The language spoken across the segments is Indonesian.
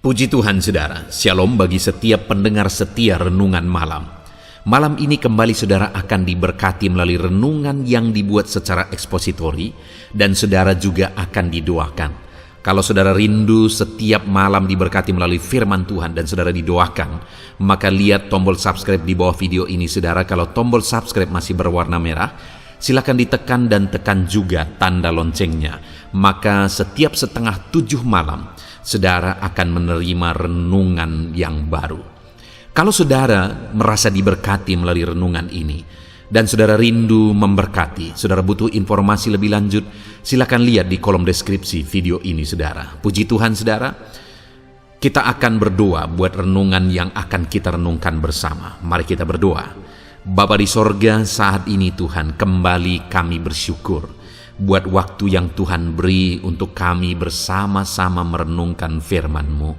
Puji Tuhan saudara, shalom bagi setiap pendengar setia renungan malam. Malam ini kembali saudara akan diberkati melalui renungan yang dibuat secara ekspositori dan saudara juga akan didoakan. Kalau saudara rindu setiap malam diberkati melalui firman Tuhan dan saudara didoakan, maka lihat tombol subscribe di bawah video ini saudara. Kalau tombol subscribe masih berwarna merah, silakan ditekan dan tekan juga tanda loncengnya. Maka setiap 6:30 malam, saudara akan menerima renungan yang baru. Kalau saudara merasa diberkati melalui renungan ini, dan saudara rindu memberkati, saudara butuh informasi lebih lanjut, silakan lihat di kolom deskripsi video ini saudara. Puji Tuhan saudara, kita akan berdoa buat renungan yang akan kita renungkan bersama. Mari kita berdoa. Bapa di sorga, saat ini Tuhan kembali kami bersyukur buat waktu yang Tuhan beri untuk kami bersama-sama merenungkan firman-Mu.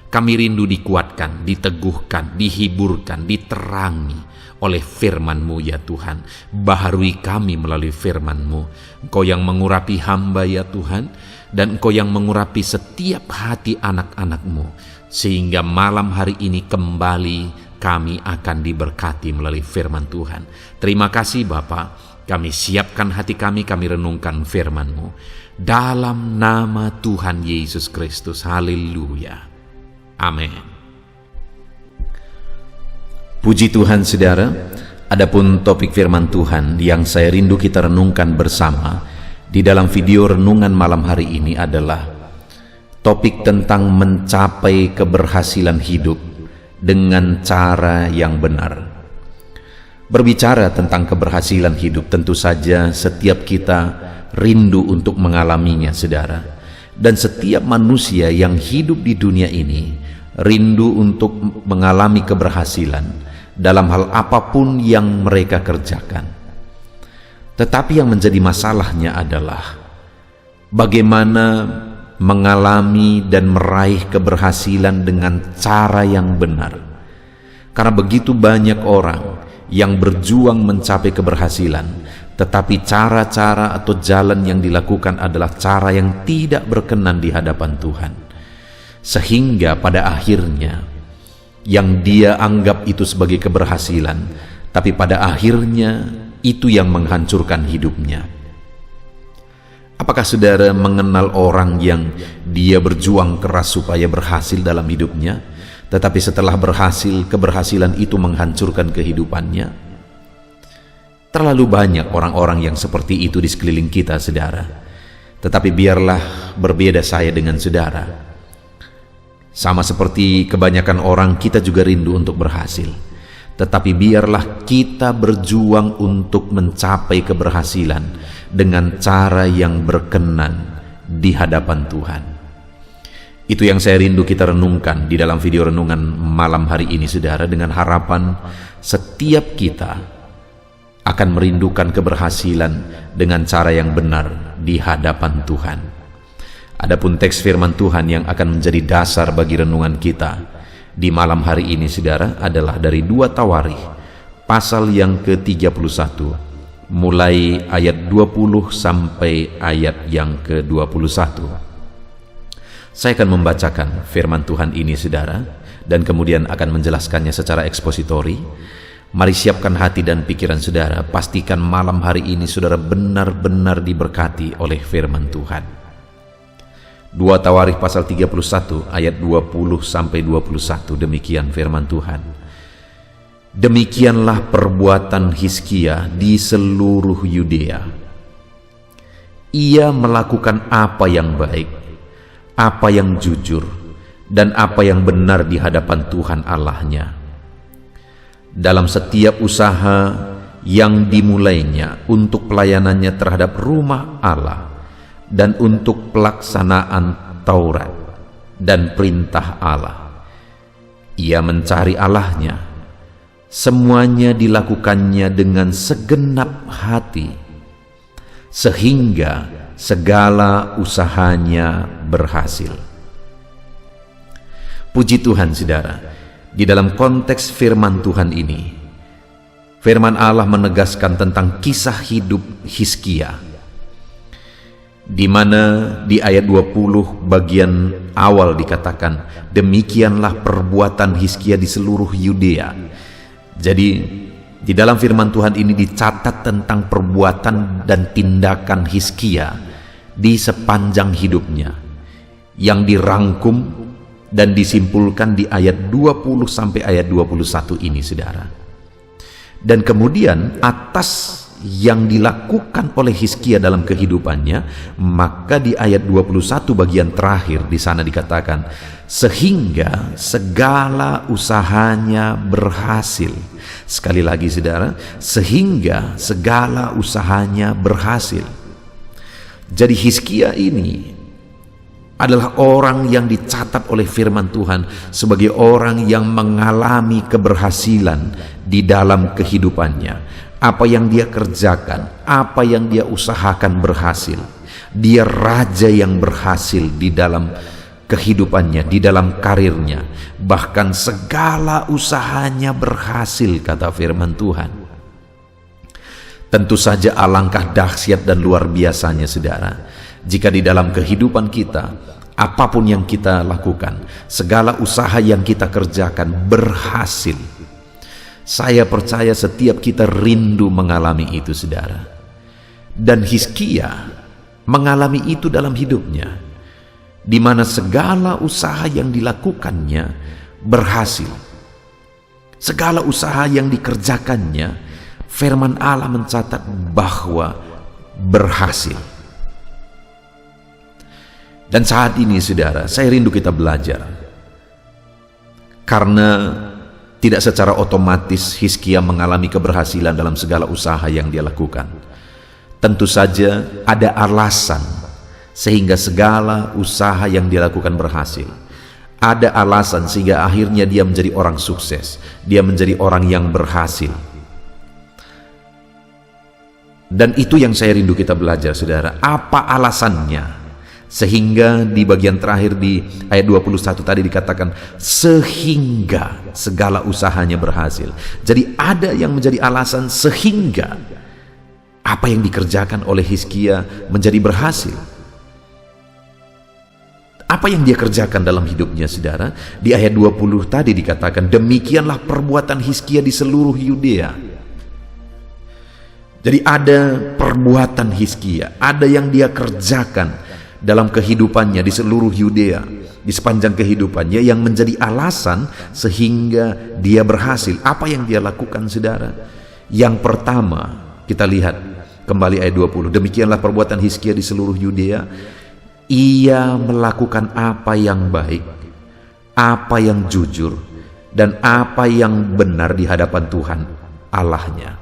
Kami rindu dikuatkan, diteguhkan, dihiburkan, diterangi oleh firman-Mu ya Tuhan. Baharui kami melalui firman-Mu. Engkau yang mengurapi hamba ya Tuhan, dan Engkau yang mengurapi setiap hati anak-anak-Mu, sehingga malam hari ini kembali kami akan diberkati melalui firman Tuhan. Terima kasih Bapa. Kami siapkan hati kami renungkan firman-Mu. Dalam nama Tuhan Yesus Kristus. Haleluya. Amin. Puji Tuhan saudara, adapun topik firman Tuhan yang saya rindu kita renungkan bersama di dalam video renungan malam hari ini adalah topik tentang mencapai keberhasilan hidup dengan cara yang benar. Berbicara tentang keberhasilan hidup, tentu saja setiap kita rindu untuk mengalaminya saudara. Dan setiap manusia yang hidup di dunia ini rindu untuk mengalami keberhasilan dalam hal apapun yang mereka kerjakan. Tetapi yang menjadi masalahnya adalah bagaimana mengalami dan meraih keberhasilan dengan cara yang benar. Karena begitu banyak orang yang berjuang mencapai keberhasilan, tetapi cara-cara atau jalan yang dilakukan adalah cara yang tidak berkenan di hadapan Tuhan. Sehingga pada akhirnya yang dia anggap itu sebagai keberhasilan, tapi pada akhirnya itu yang menghancurkan hidupnya. Apakah saudara mengenal orang yang dia berjuang keras supaya berhasil dalam hidupnya, tetapi setelah berhasil, keberhasilan itu menghancurkan kehidupannya? Terlalu banyak orang-orang yang seperti itu di sekeliling kita, saudara. Tetapi biarlah berbeda saya dengan saudara. Sama seperti kebanyakan orang, kita juga rindu untuk berhasil. Tetapi biarlah kita berjuang untuk mencapai keberhasilan dengan cara yang berkenan di hadapan Tuhan. Itu yang saya rindu kita renungkan di dalam video renungan malam hari ini saudara, dengan harapan setiap kita akan merindukan keberhasilan dengan cara yang benar di hadapan Tuhan. Adapun teks firman Tuhan yang akan menjadi dasar bagi renungan kita di malam hari ini saudara adalah dari 2 Tawarikh pasal yang ke-31 mulai ayat 20 sampai ayat yang ke-21. Saya akan membacakan firman Tuhan ini saudara, dan kemudian akan menjelaskannya secara ekspositori. Mari siapkan hati dan pikiran saudara, pastikan malam hari ini saudara benar-benar diberkati oleh firman Tuhan. 2 Tawarikh pasal 31 ayat 20 sampai 21, demikian firman Tuhan. Demikianlah perbuatan Hizkia di seluruh Yudea. Ia melakukan apa yang baik, apa yang jujur, dan apa yang benar di hadapan Tuhan Allahnya. Dalam setiap usaha yang dimulainya untuk pelayanannya terhadap rumah Allah dan untuk pelaksanaan Taurat dan perintah Allah, ia mencari Allahnya. Semuanya dilakukannya dengan segenap hati, sehingga segala usahanya berhasil. Puji Tuhan saudara, di dalam konteks firman Tuhan ini, firman Allah menegaskan tentang kisah hidup Hizkia. di mana di ayat 20 bagian awal dikatakan, demikianlah perbuatan Hizkia di seluruh Yudea. Jadi di dalam firman Tuhan ini dicatat tentang perbuatan dan tindakan Hizkia di sepanjang hidupnya, yang dirangkum dan disimpulkan di ayat 20 sampai ayat 21 ini, saudara. Dan kemudian atas yang dilakukan oleh Hizkia dalam kehidupannya, maka di ayat 21 bagian terakhir di sana dikatakan, sehingga segala usahanya berhasil. Sekali lagi saudara, sehingga segala usahanya berhasil. Jadi Hizkia ini adalah orang yang dicatat oleh firman Tuhan sebagai orang yang mengalami keberhasilan di dalam kehidupannya. Apa yang dia kerjakan, apa yang dia usahakan berhasil. Dia raja yang berhasil di dalam kehidupannya, di dalam karirnya. Bahkan segala usahanya berhasil, kata firman Tuhan. Tentu saja alangkah dahsyat dan luar biasanya, saudara, jika di dalam kehidupan kita, apapun yang kita lakukan, segala usaha yang kita kerjakan berhasil. Saya percaya setiap kita rindu mengalami itu, saudara. Dan Hizkia mengalami itu dalam hidupnya, di mana segala usaha yang dilakukannya berhasil. Segala usaha yang dikerjakannya, firman Allah mencatat bahwa berhasil. Dan saat ini, saudara, saya rindu kita belajar, karena tidak secara otomatis Hizkia mengalami keberhasilan dalam segala usaha yang dia lakukan. Tentu saja ada alasan sehingga segala usaha yang dia lakukan berhasil. Ada alasan sehingga akhirnya dia menjadi orang sukses, dia menjadi orang yang berhasil. Dan itu yang saya rindu kita belajar, saudara. Apa alasannya? Sehingga di bagian terakhir di ayat 21 tadi dikatakan, sehingga segala usahanya berhasil. Jadi ada yang menjadi alasan sehingga apa yang dikerjakan oleh Hizkia menjadi berhasil. Apa yang dia kerjakan dalam hidupnya, saudara? Di ayat 20 tadi dikatakan, demikianlah perbuatan Hizkia di seluruh Yudea. Jadi ada perbuatan Hizkia, ada yang dia kerjakan dalam kehidupannya di seluruh Yudea, di sepanjang kehidupannya, yang menjadi alasan sehingga dia berhasil. Apa yang dia lakukan, saudara? Yang pertama, kita lihat kembali ayat 20. Demikianlah perbuatan Hizkia di seluruh Yudea. Ia melakukan apa yang baik, apa yang jujur, dan apa yang benar di hadapan Tuhan Allahnya.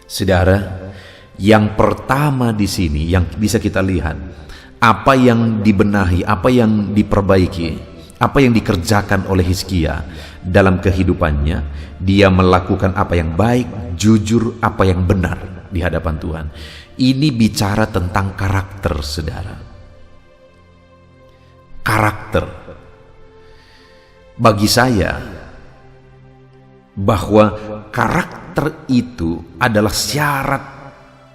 Saudara, yang pertama di sini yang bisa kita lihat, apa yang dibenahi, apa yang diperbaiki, apa yang dikerjakan oleh Hizkia dalam kehidupannya, dia melakukan apa yang baik, jujur, apa yang benar di hadapan Tuhan. Ini bicara tentang karakter, saudara. Karakter. Bagi saya, bahwa karakter itu adalah syarat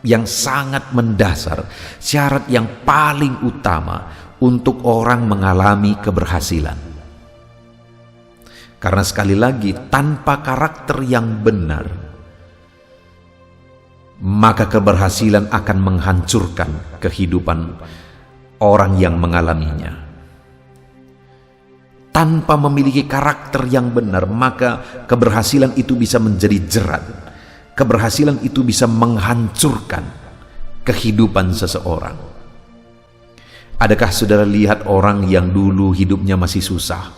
yang sangat mendasar, syarat yang paling utama untuk orang mengalami keberhasilan. Karena sekali lagi, tanpa karakter yang benar, maka keberhasilan akan menghancurkan kehidupan orang yang mengalaminya. Tanpa memiliki karakter yang benar, maka keberhasilan itu bisa menjadi jerat. Keberhasilan itu bisa menghancurkan kehidupan seseorang. Adakah saudara lihat orang yang dulu hidupnya masih susah,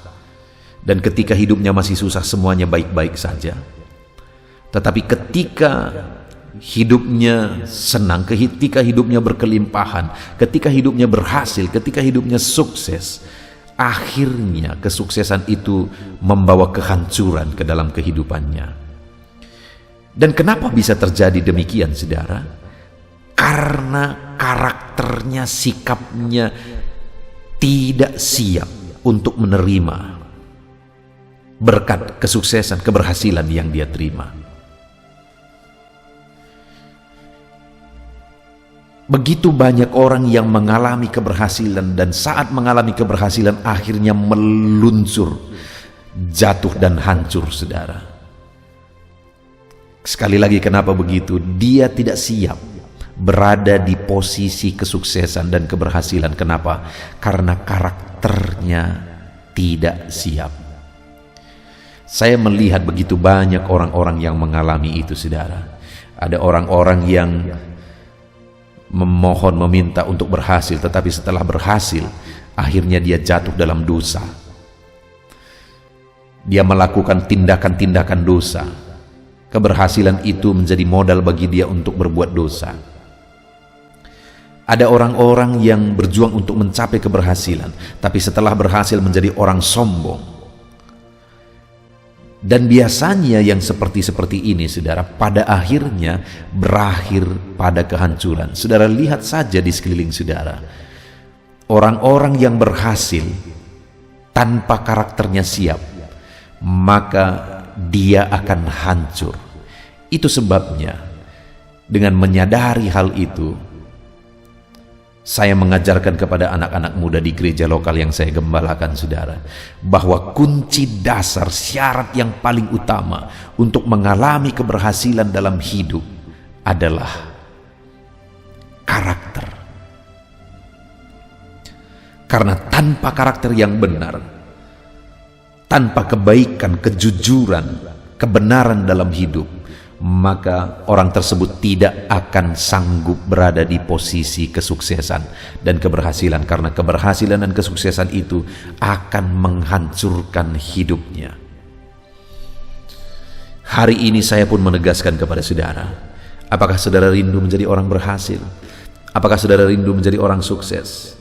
dan ketika hidupnya masih susah semuanya baik-baik saja, tetapi ketika hidupnya senang, ketika hidupnya berkelimpahan, ketika hidupnya berhasil, ketika hidupnya sukses, akhirnya kesuksesan itu membawa kehancuran ke dalam kehidupannya. Dan kenapa bisa terjadi demikian, saudara? Karena karakternya, sikapnya tidak siap untuk menerima berkat kesuksesan, keberhasilan yang dia terima. Begitu banyak orang yang mengalami keberhasilan, dan saat mengalami keberhasilan akhirnya meluncur, jatuh dan hancur, saudara. Sekali lagi, kenapa begitu? Dia tidak siap berada di posisi kesuksesan dan keberhasilan. Kenapa? Karena karakternya tidak siap. Saya melihat begitu banyak orang-orang yang mengalami itu, saudara. Ada orang-orang yang memohon, meminta untuk berhasil, tetapi setelah berhasil akhirnya dia jatuh dalam dosa. Dia melakukan tindakan-tindakan dosa. Keberhasilan itu menjadi modal bagi dia untuk berbuat dosa. Ada orang-orang yang berjuang untuk mencapai keberhasilan, tapi setelah berhasil menjadi orang sombong. Dan biasanya yang seperti ini, saudara, pada akhirnya berakhir pada kehancuran. Saudara lihat saja di sekeliling saudara. Orang-orang yang berhasil tanpa karakternya siap, maka dia akan hancur. Itu sebabnya dengan menyadari hal itu, saya mengajarkan kepada anak-anak muda di gereja lokal yang saya gembalakan, saudara, bahwa kunci dasar, syarat yang paling utama untuk mengalami keberhasilan dalam hidup adalah karakter. Karena tanpa karakter yang benar, tanpa kebaikan, kejujuran, kebenaran dalam hidup, maka orang tersebut tidak akan sanggup berada di posisi kesuksesan dan keberhasilan, karena keberhasilan dan kesuksesan itu akan menghancurkan hidupnya. Hari ini saya pun menegaskan kepada saudara, apakah saudara rindu menjadi orang berhasil? Apakah saudara rindu menjadi orang sukses?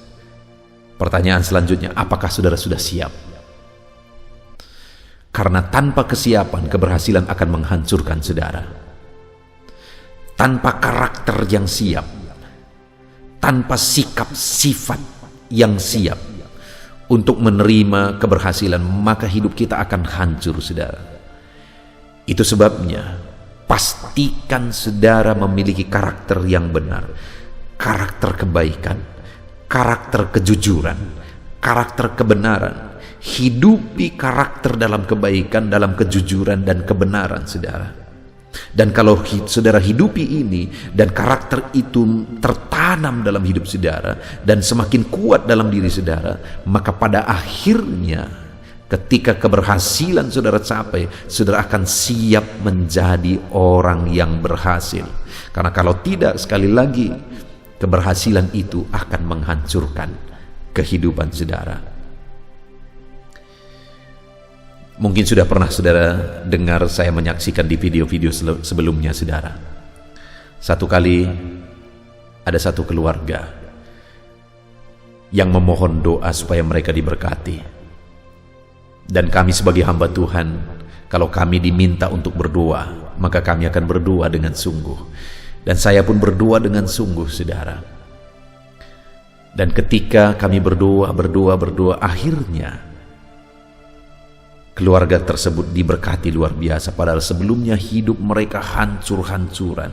Pertanyaan selanjutnya, apakah saudara sudah siap? Karena tanpa kesiapan, keberhasilan akan menghancurkan saudara. Tanpa karakter yang siap, tanpa sikap sifat yang siap untuk menerima keberhasilan, maka hidup kita akan hancur, saudara. Itu sebabnya pastikan saudara memiliki karakter yang benar, karakter kebaikan, karakter kejujuran, karakter kebenaran. Hidupi karakter dalam kebaikan, dalam kejujuran dan kebenaran, saudara. Dan kalau saudara hidupi ini dan karakter itu tertanam dalam hidup saudara dan semakin kuat dalam diri saudara, maka pada akhirnya ketika keberhasilan saudara capai, saudara akan siap menjadi orang yang berhasil. Karena kalau tidak, sekali lagi, keberhasilan itu akan menghancurkan kehidupan saudara. Mungkin sudah pernah saudara dengar saya menyaksikan di video-video sebelumnya, saudara. Satu kali ada satu keluarga yang memohon doa supaya mereka diberkati. Dan kami sebagai hamba Tuhan, kalau kami diminta untuk berdoa, maka kami akan berdoa dengan sungguh. Dan saya pun berdoa dengan sungguh, saudara. Dan ketika kami berdoa, akhirnya keluarga tersebut diberkati luar biasa, padahal sebelumnya hidup mereka hancur-hancuran.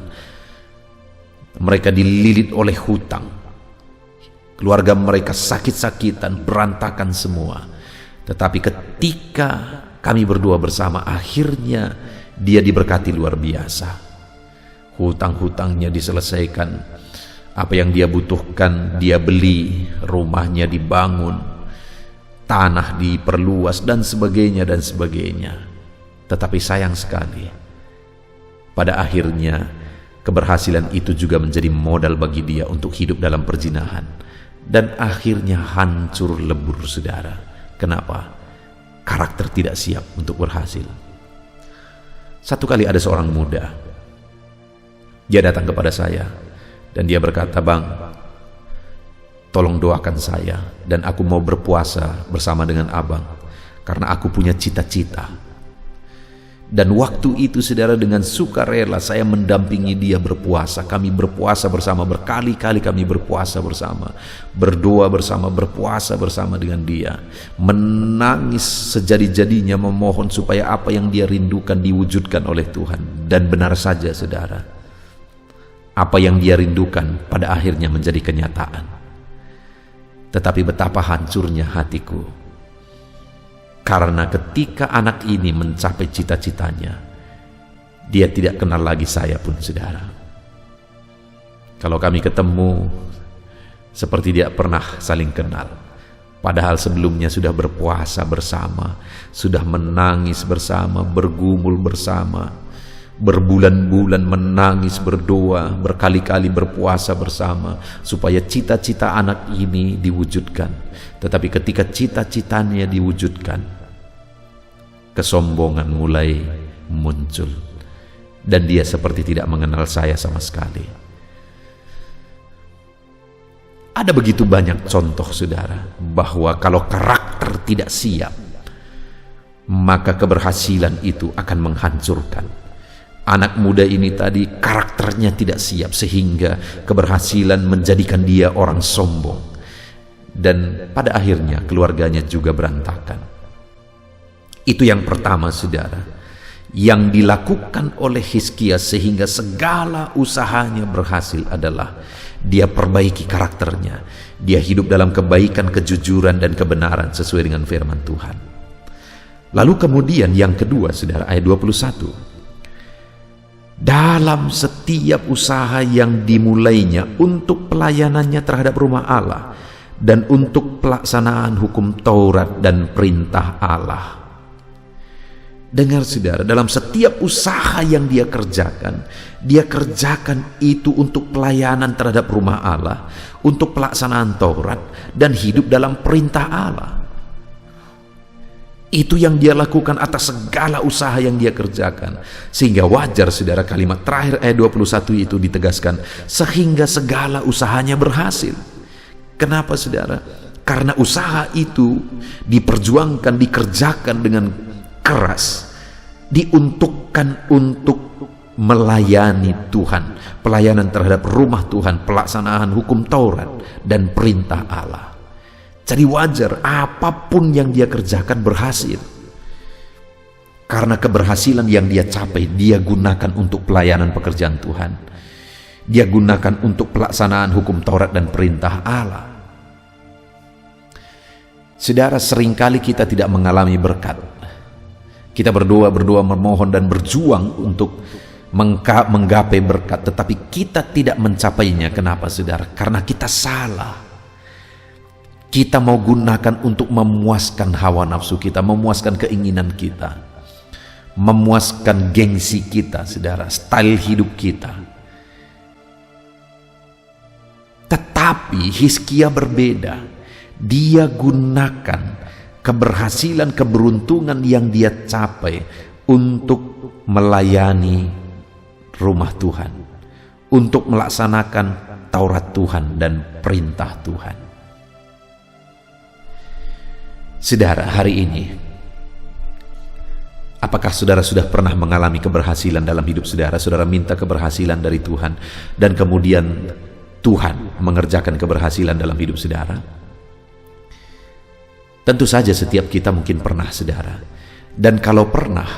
Mereka dililit oleh hutang. Keluarga mereka sakit-sakitan, berantakan semua. Tetapi ketika kami berdoa bersama, akhirnya dia diberkati luar biasa. Hutang-hutangnya diselesaikan. Apa yang dia butuhkan dia beli, rumahnya dibangun, tanah diperluas dan sebagainya dan sebagainya. Tetapi sayang sekali, pada akhirnya keberhasilan itu juga menjadi modal bagi dia untuk hidup dalam perzinahan, dan akhirnya hancur lebur, saudara. Kenapa? Karakter tidak siap untuk berhasil. Satu kali ada seorang muda, dia datang kepada saya dan dia berkata, "Bang, tolong doakan saya, dan aku mau berpuasa bersama dengan abang, karena aku punya cita-cita." Dan waktu itu, saudara, dengan sukarela saya mendampingi dia berpuasa. Kami berpuasa bersama, berkali-kali kami berpuasa bersama, berdoa bersama, berpuasa bersama dengan dia, menangis sejadi-jadinya memohon supaya apa yang dia rindukan diwujudkan oleh Tuhan. Dan benar saja, saudara, apa yang dia rindukan pada akhirnya menjadi kenyataan. Tetapi betapa hancurnya hatiku, karena ketika anak ini mencapai cita-citanya, dia tidak kenal lagi saya pun, saudara. Kalau kami ketemu, seperti tidak pernah saling kenal. Padahal sebelumnya sudah berpuasa bersama, sudah menangis bersama, bergumul bersama, berbulan-bulan menangis, berdoa, berkali-kali berpuasa bersama, supaya cita-cita anak ini diwujudkan. Tetapi ketika cita-citanya diwujudkan, kesombongan mulai muncul, dan dia seperti tidak mengenal saya sama sekali. Ada begitu banyak contoh, saudara, bahwa kalau karakter tidak siap, maka keberhasilan itu akan menghancurkan. Anak muda ini tadi karakternya tidak siap, sehingga keberhasilan menjadikan dia orang sombong, dan pada akhirnya keluarganya juga berantakan. Itu yang pertama, saudara, yang dilakukan oleh Hizkia sehingga segala usahanya berhasil adalah dia perbaiki karakternya. Dia hidup dalam kebaikan, kejujuran, dan kebenaran sesuai dengan firman Tuhan. Lalu kemudian yang kedua, saudara, ayat 21. Dalam setiap usaha yang dimulainya untuk pelayanannya terhadap rumah Allah dan untuk pelaksanaan hukum Taurat dan perintah Allah. Dengar, saudara, dalam setiap usaha yang dia kerjakan itu untuk pelayanan terhadap rumah Allah, untuk pelaksanaan Taurat, dan hidup dalam perintah Allah. Itu yang dia lakukan atas segala usaha yang dia kerjakan. Sehingga wajar, saudara, kalimat terakhir ayat 21 itu ditegaskan, sehingga segala usahanya berhasil. Kenapa, saudara? Karena usaha itu diperjuangkan, dikerjakan dengan keras, diuntukkan untuk melayani Tuhan, pelayanan terhadap rumah Tuhan, pelaksanaan hukum Taurat dan perintah Allah. Jadi wajar apapun yang dia kerjakan berhasil, karena keberhasilan yang dia capai dia gunakan untuk pelayanan pekerjaan Tuhan, dia gunakan untuk pelaksanaan hukum Taurat dan perintah Allah. Saudara, seringkali kita tidak mengalami berkat. Kita berdoa, memohon dan berjuang untuk menggapai berkat, tetapi kita tidak mencapainya. Kenapa, saudara? Karena kita salah. Kita mau gunakan untuk memuaskan hawa nafsu kita, memuaskan keinginan kita, memuaskan gengsi kita, saudara, style hidup kita. Tetapi Hizkia berbeda. Dia gunakan keberhasilan, keberuntungan yang dia capai untuk melayani rumah Tuhan, untuk melaksanakan Taurat Tuhan dan perintah Tuhan. Saudara, hari ini apakah saudara sudah pernah mengalami keberhasilan dalam hidup saudara? Saudara minta keberhasilan dari Tuhan, dan kemudian Tuhan mengerjakan keberhasilan dalam hidup saudara? Tentu saja setiap kita mungkin pernah, saudara. Dan kalau pernah,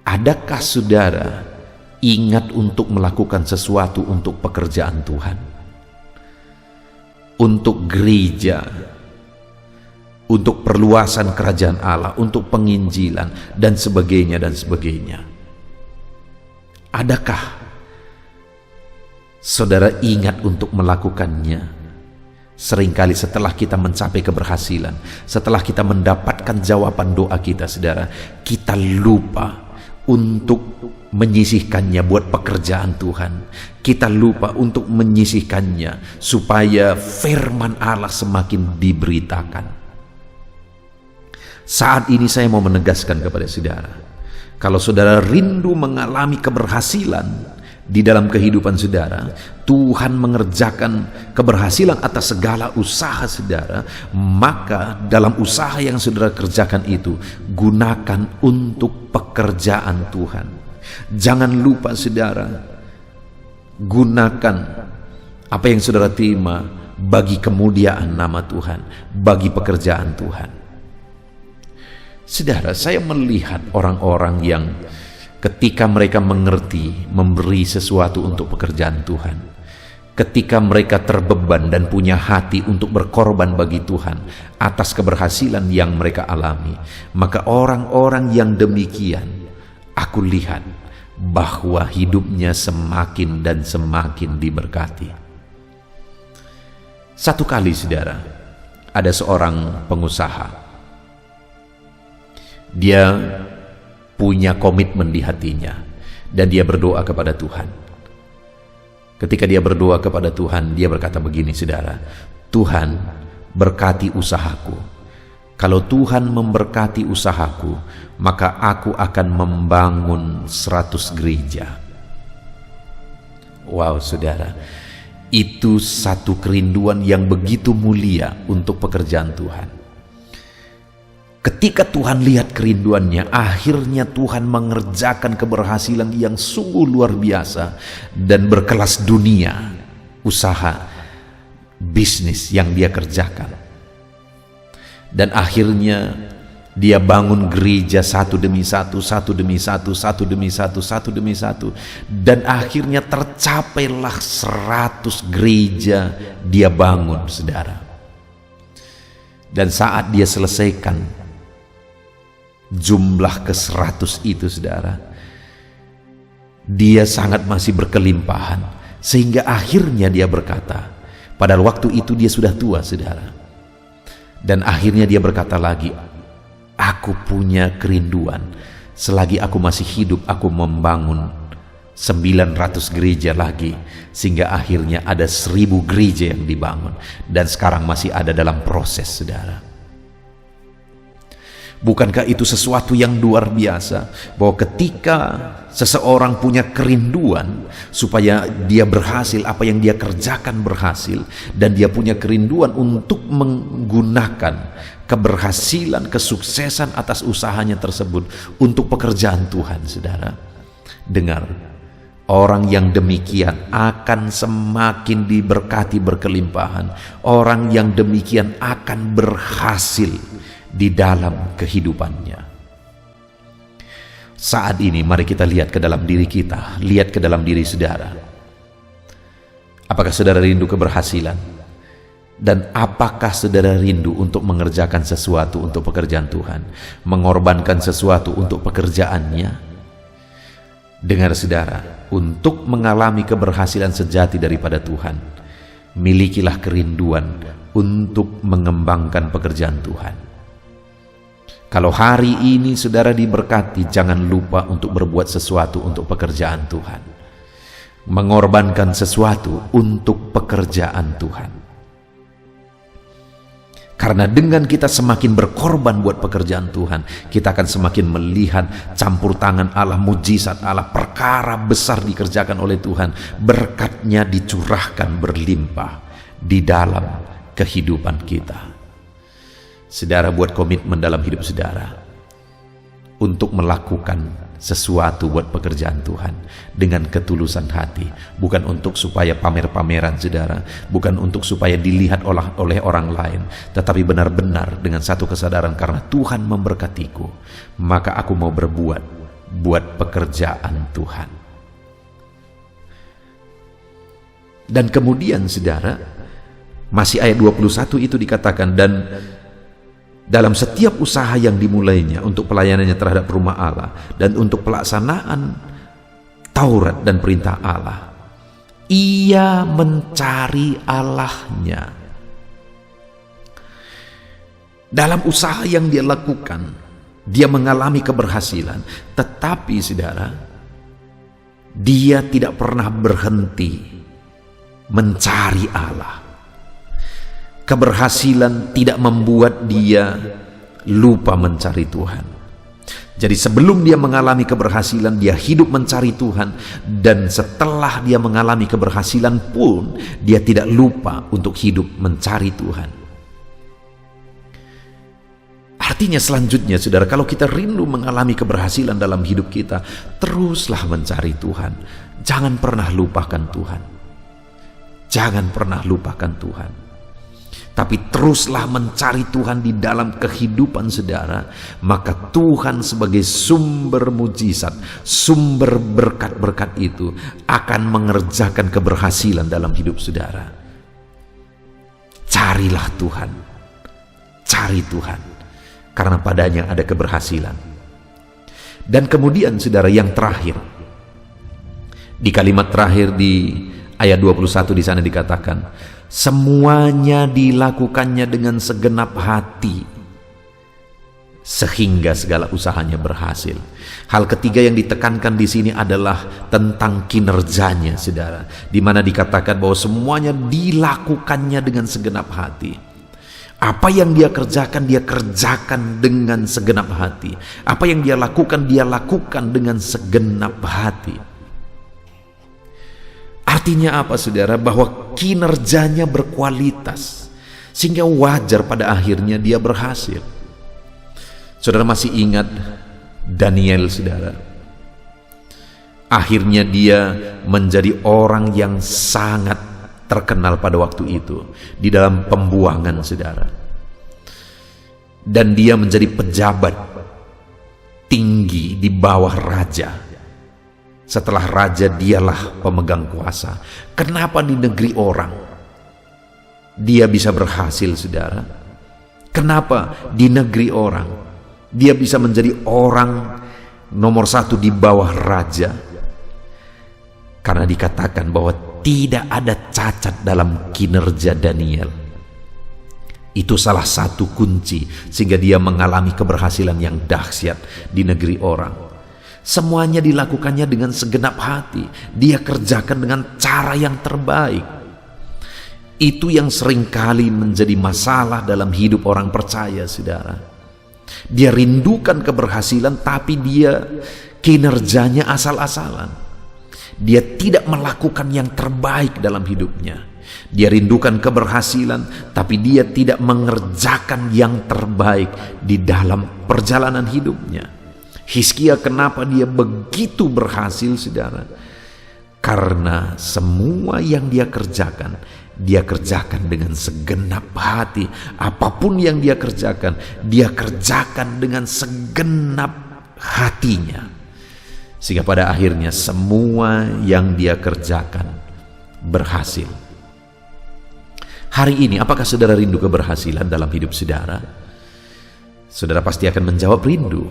adakah saudara ingat untuk melakukan sesuatu untuk pekerjaan Tuhan, untuk gereja, untuk perluasan kerajaan Allah, untuk penginjilan, dan sebagainya dan sebagainya? Adakah saudara ingat untuk melakukannya? Seringkali setelah kita mencapai keberhasilan, setelah kita mendapatkan jawaban doa kita, saudara, kita lupa untuk menyisihkannya buat pekerjaan Tuhan. Kita lupa untuk menyisihkannya supaya firman Allah semakin diberitakan. Saat ini saya mau menegaskan kepada saudara, kalau saudara rindu mengalami keberhasilan di dalam kehidupan saudara, Tuhan mengerjakan keberhasilan atas segala usaha saudara, maka dalam usaha yang saudara kerjakan itu, gunakan untuk pekerjaan Tuhan. Jangan lupa, saudara, gunakan apa yang saudara terima bagi kemuliaan nama Tuhan, bagi pekerjaan Tuhan. Saudara, saya melihat orang-orang yang ketika mereka mengerti memberi sesuatu untuk pekerjaan Tuhan, ketika mereka terbeban dan punya hati untuk berkorban bagi Tuhan atas keberhasilan yang mereka alami, maka orang-orang yang demikian, aku lihat bahwa hidupnya semakin dan semakin diberkati. Satu kali, saudara, ada seorang pengusaha. Dia punya komitmen di hatinya dan dia berdoa kepada Tuhan. Ketika dia berdoa kepada Tuhan, dia berkata begini, saudara, Tuhan, berkati usahaku. Kalau Tuhan memberkati usahaku, maka aku akan membangun 100 gereja. Wow, saudara, itu satu kerinduan yang begitu mulia untuk pekerjaan Tuhan. Ketika Tuhan lihat kerinduannya, akhirnya Tuhan mengerjakan keberhasilan yang sungguh luar biasa dan berkelas dunia, usaha bisnis yang dia kerjakan. Dan akhirnya dia bangun gereja satu demi satu, satu demi satu, satu demi satu, satu demi satu, dan akhirnya tercapailah 100 gereja dia bangun, saudara. Dan saat dia selesaikan jumlah ke-100 itu, saudara, dia sangat masih berkelimpahan, sehingga akhirnya dia berkata, padahal waktu itu dia sudah tua, saudara, dan akhirnya dia berkata lagi, aku punya kerinduan, selagi aku masih hidup aku membangun 900 gereja lagi, sehingga akhirnya ada 1000 gereja yang dibangun, dan sekarang masih ada dalam proses, saudara. Bukankah itu sesuatu yang luar biasa, bahwa ketika seseorang punya kerinduan supaya dia berhasil, apa yang dia kerjakan berhasil, dan dia punya kerinduan untuk menggunakan keberhasilan, kesuksesan atas usahanya tersebut untuk pekerjaan Tuhan, saudara, dengar, orang yang demikian akan semakin diberkati berkelimpahan. Orang yang demikian akan berhasil di dalam kehidupannya. Saat ini mari kita lihat ke dalam diri kita, lihat ke dalam diri saudara. Apakah saudara rindu keberhasilan? Dan apakah saudara rindu untuk mengerjakan sesuatu untuk pekerjaan Tuhan, mengorbankan sesuatu untuk pekerjaannya? Dengar saudara, untuk mengalami keberhasilan sejati daripada Tuhan, milikilah kerinduan untuk mengembangkan pekerjaan Tuhan. Kalau hari ini saudara diberkati, jangan lupa untuk berbuat sesuatu untuk pekerjaan Tuhan, mengorbankan sesuatu untuk pekerjaan Tuhan. Karena dengan kita semakin berkorban buat pekerjaan Tuhan, kita akan semakin melihat campur tangan Allah, mujizat Allah, perkara besar dikerjakan oleh Tuhan, berkatnya dicurahkan berlimpah di dalam kehidupan kita. Saudara buat komitmen dalam hidup saudara untuk melakukan sesuatu buat pekerjaan Tuhan dengan ketulusan hati, bukan untuk supaya pamer-pameran saudara, bukan untuk supaya dilihat oleh orang lain, tetapi benar-benar dengan satu kesadaran, karena Tuhan memberkatiku, maka aku mau berbuat buat pekerjaan Tuhan. Dan kemudian saudara, masih ayat 21 itu dikatakan, dan dalam setiap usaha yang dimulainya untuk pelayanannya terhadap rumah Allah dan untuk pelaksanaan Taurat dan perintah Allah, ia mencari Allahnya. Dalam usaha yang dia lakukan, dia mengalami keberhasilan, tetapi saudara, dia tidak pernah berhenti mencari Allah. Keberhasilan tidak membuat dia lupa mencari Tuhan. Jadi sebelum dia mengalami keberhasilan, dia hidup mencari Tuhan, dan setelah dia mengalami keberhasilan pun dia tidak lupa untuk hidup mencari Tuhan. Artinya selanjutnya saudara, kalau kita rindu mengalami keberhasilan dalam hidup kita, teruslah mencari Tuhan. Jangan pernah lupakan Tuhan. Jangan pernah lupakan Tuhan. tapi teruslah mencari Tuhan di dalam kehidupan saudara, maka Tuhan sebagai sumber mujizat, sumber berkat-berkat itu akan mengerjakan keberhasilan dalam hidup saudara. Carilah Tuhan, cari Tuhan, karena padanya ada keberhasilan. Dan kemudian saudara, yang terakhir, di kalimat terakhir di ayat 21 di sana dikatakan, semuanya dilakukannya dengan segenap hati sehingga segala usahanya berhasil. Hal ketiga yang ditekankan di sini adalah tentang kinerjanya saudara, di mana dikatakan bahwa semuanya dilakukannya dengan segenap hati. Apa yang dia kerjakan dengan segenap hati. Apa yang dia lakukan dengan segenap hati. Artinya apa saudara? Bahwa kinerjanya berkualitas, sehingga wajar pada akhirnya dia berhasil. Saudara masih ingat Daniel saudara? Akhirnya dia menjadi orang yang sangat terkenal pada waktu itu di dalam pembuangan saudara. Dan dia menjadi pejabat tinggi di bawah raja. Setelah raja dialah pemegang kuasa. Kenapa di negeri orang dia bisa berhasil saudara? Kenapa di negeri orang dia bisa menjadi orang nomor satu di bawah raja? Karena dikatakan bahwa tidak ada cacat dalam kinerja Daniel. Itu salah satu kunci sehingga dia mengalami keberhasilan yang dahsyat di negeri orang. Semuanya dilakukannya dengan segenap hati. Dia kerjakan dengan cara yang terbaik. Itu yang seringkali menjadi masalah dalam hidup orang percaya saudara. Dia rindukan keberhasilan tapi dia kinerjanya asal-asalan. Dia tidak melakukan yang terbaik dalam hidupnya. Dia rindukan keberhasilan, tapi dia tidak mengerjakan yang terbaik di dalam perjalanan hidupnya. Hizkia kenapa dia begitu berhasil saudara? Karena semua yang dia kerjakan dengan segenap hati. Apapun yang dia kerjakan dengan segenap hatinya. Sehingga pada akhirnya semua yang dia kerjakan berhasil. Hari ini apakah saudara rindu keberhasilan dalam hidup saudara? Saudara pasti akan menjawab rindu.